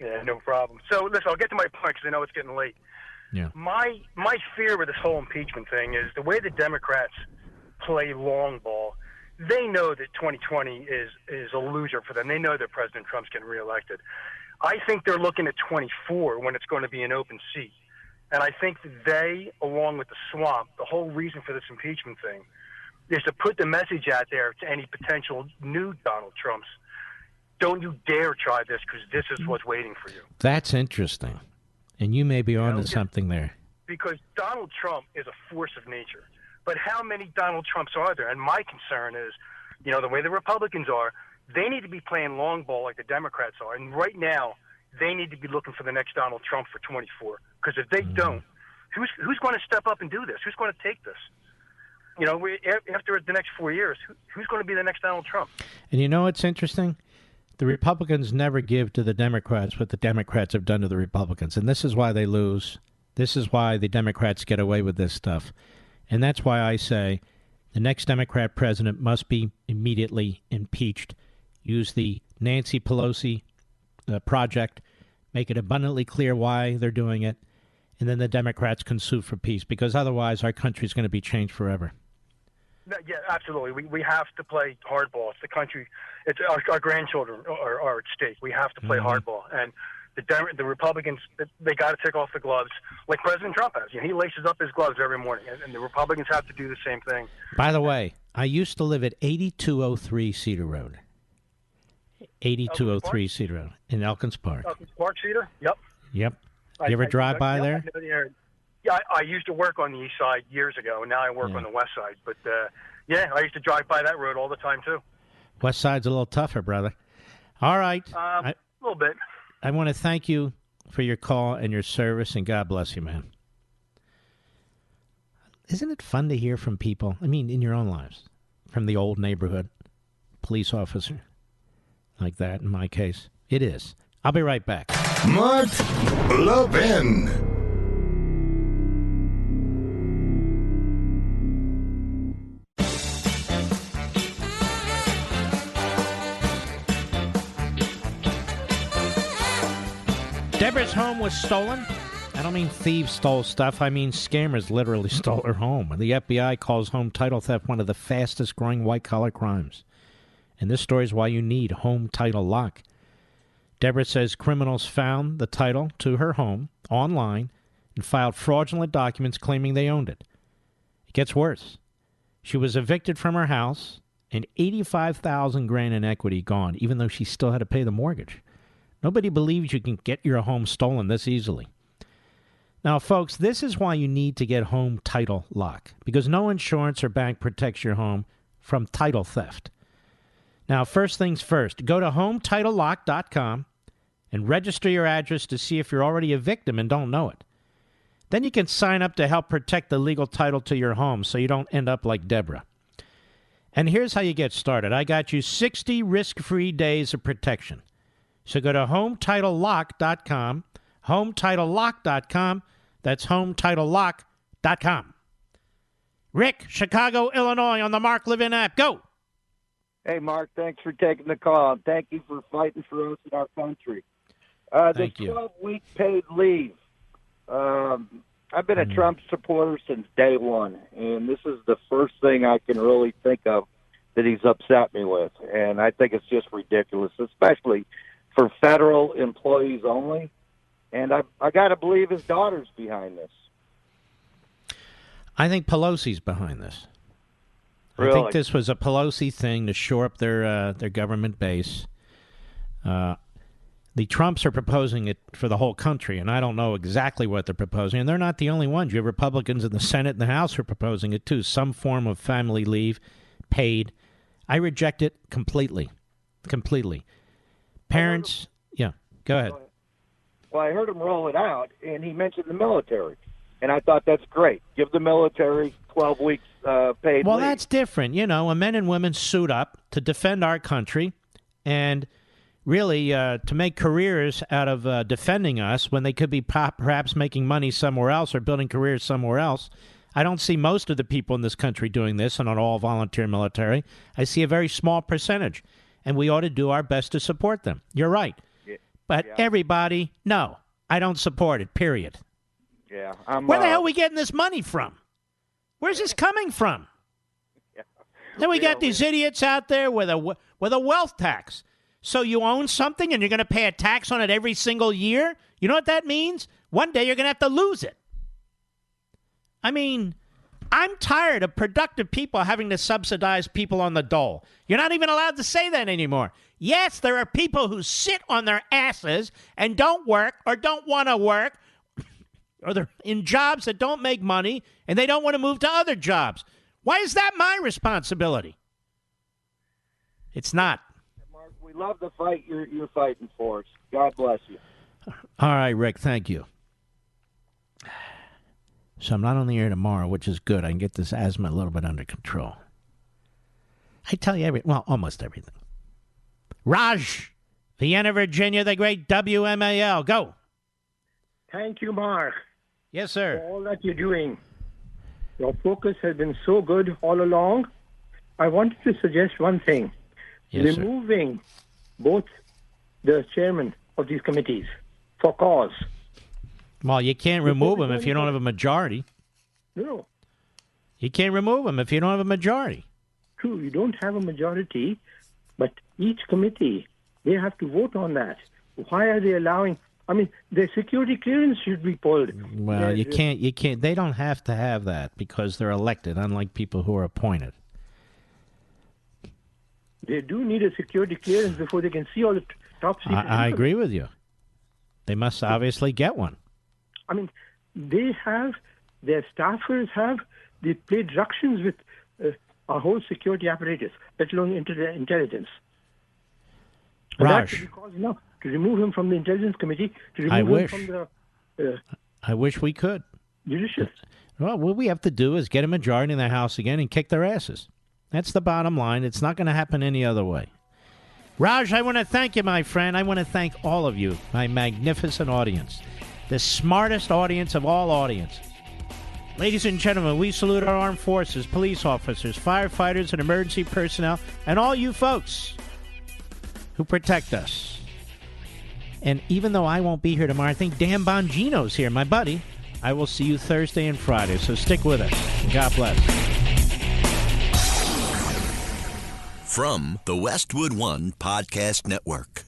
Yeah, no problem. So, listen, I'll get to my point because I know it's getting late. Yeah. My fear with this whole impeachment thing is the way the Democrats play long ball. They know that 2020 is a loser for them. They know that President Trump's getting reelected. I think they're looking at 24 when it's going to be an open seat. And I think that they, along with the swamp, the whole reason for this impeachment thing is to put the message out there to any potential new Donald Trumps. Don't you dare try this because this is what's waiting for you. That's interesting. And you may be onto something there. Because Donald Trump is a force of nature. But how many Donald Trumps are there? And my concern is, the way the Republicans are, they need to be playing long ball like the Democrats are. And right now, they need to be looking for the next Donald Trump for 24. Because if they don't, who's going to step up and do this? Who's going to take this? After the next 4 years, who's going to be the next Donald Trump? And what's interesting? The Republicans never give to the Democrats what the Democrats have done to the Republicans. And this is why they lose. This is why the Democrats get away with this stuff. And that's why I say the next Democrat president must be immediately impeached. Use the Nancy Pelosi project. Make it abundantly clear why they're doing it. And then the Democrats can sue for peace. Because otherwise our country's going to be changed forever. Yeah, absolutely. We have to play hardball. It's the country. It's our grandchildren are at stake. We have to play hardball. And the Republicans, they got to take off the gloves like President Trump has. He laces up his gloves every morning, and the Republicans have to do the same thing. By the way, I used to live at 8203 Cedar Road. 8203 Cedar Road in Elkins Park. Elkins Park, Cedar? Yep. You ever drive by there? Yeah, I used to work on the east side years ago, and now I work on the west side. But, I used to drive by that road all the time, too. West side's a little tougher, brother. All right. A little bit. I want to thank you for your call and your service, and God bless you, man. Isn't it fun to hear from people? I mean, in your own lives, from the old neighborhood police officer, like that in my case. It is. I'll be right back. Mark Levin. Deborah's home was stolen. I don't mean thieves stole stuff. I mean scammers literally stole her home. The FBI calls home title theft one of the fastest growing white-collar crimes. And this story is why you need Home Title Lock. Deborah says criminals found the title to her home online and filed fraudulent documents claiming they owned it. It gets worse. She was evicted from her house and $85,000 in equity gone, even though she still had to pay the mortgage. Nobody believes you can get your home stolen this easily. Now, folks, this is why you need to get Home Title Lock, because no insurance or bank protects your home from title theft. Now, first things first, go to HomeTitleLock.com and register your address to see if you're already a victim and don't know it. Then you can sign up to help protect the legal title to your home so you don't end up like Deborah. And here's how you get started. I got you 60 risk-free days of protection. So go to HomeTitleLock.com, HomeTitleLock.com. That's HomeTitleLock.com. Rick, Chicago, Illinois, on the Mark Levin app. Go! Hey, Mark, thanks for taking the call. Thank you for fighting for us in our country. Thank you. 12-week paid leave. I've been a Trump supporter since day one, and this is the first thing I can really think of that he's upset me with. And I think it's just ridiculous, especially for federal employees only. And I got to believe his daughter's behind this. I think Pelosi's behind this. Really? I think this was a Pelosi thing to shore up their government base. The Trumps are proposing it for the whole country, and I don't know exactly what they're proposing. And they're not the only ones. You have Republicans in the Senate and the House who are proposing it, too. Some form of family leave, paid. I reject it completely. Completely. Parents, yeah, go ahead. Well, I heard him roll it out, and he mentioned the military. And I thought that's great. Give the military 12 weeks paid Well, leave. that's different. You know, men and women suit up to defend our country and really to make careers out of defending us when they could be perhaps making money somewhere else or building careers somewhere else. I don't see most of the people in this country doing this in an all-volunteer military. I see a very small percentage, and we ought to do our best to support them. You're right. Yeah. But everybody, no, I don't support it, period. Yeah. Where the hell are we getting this money from? Where's this coming from? Yeah. Then we got these idiots out there with a wealth tax. So you own something and you're going to pay a tax on it every single year? You know what that means? One day you're going to have to lose it. I mean, I'm tired of productive people having to subsidize people on the dole. You're not even allowed to say that anymore. Yes, there are people who sit on their asses and don't work or don't want to work, or they're in jobs that don't make money, and they don't want to move to other jobs. Why is that my responsibility? It's not. Mark, we love the fight you're fighting for us. God bless you. All right, Rick, thank you. So I'm not on the air tomorrow, which is good. I can get this asthma a little bit under control. I tell you almost everything. Raj, Vienna, Virginia, the great WMAL. Go. Thank you, Mark. Yes, sir. For all that you're doing. Your focus has been so good all along. I wanted to suggest one thing. Yes, removing both the chairman of these committees for cause. Well, you can't remove them if you don't have a majority. No. You can't remove them if you don't have a majority. True, you don't have a majority, but each committee, they have to vote on that. Why are they allowing... I mean, the security clearance should be pulled. Well, you can't. They don't have to have that because they're elected, unlike people who are appointed. They do need a security clearance before they can see all the top secret. I agree with you. They must obviously get one. I mean, they have, their staffers have, they played ructions with our whole security apparatus, let alone intelligence. And Raj. to remove him from the Intelligence Committee, to remove I him wish. from the I wish we could. judicial. Well, what we have to do is get a majority in the House again and kick their asses. That's the bottom line. It's not going to happen any other way. Raj, I want to thank you, my friend. I want to thank all of you, my magnificent audience, the smartest audience of all audience. Ladies and gentlemen, we salute our armed forces, police officers, firefighters, and emergency personnel, and all you folks who protect us. And even though I won't be here tomorrow, I think Dan Bongino's here, my buddy. I will see you Thursday and Friday, so stick with us. God bless. From the Westwood One Podcast Network.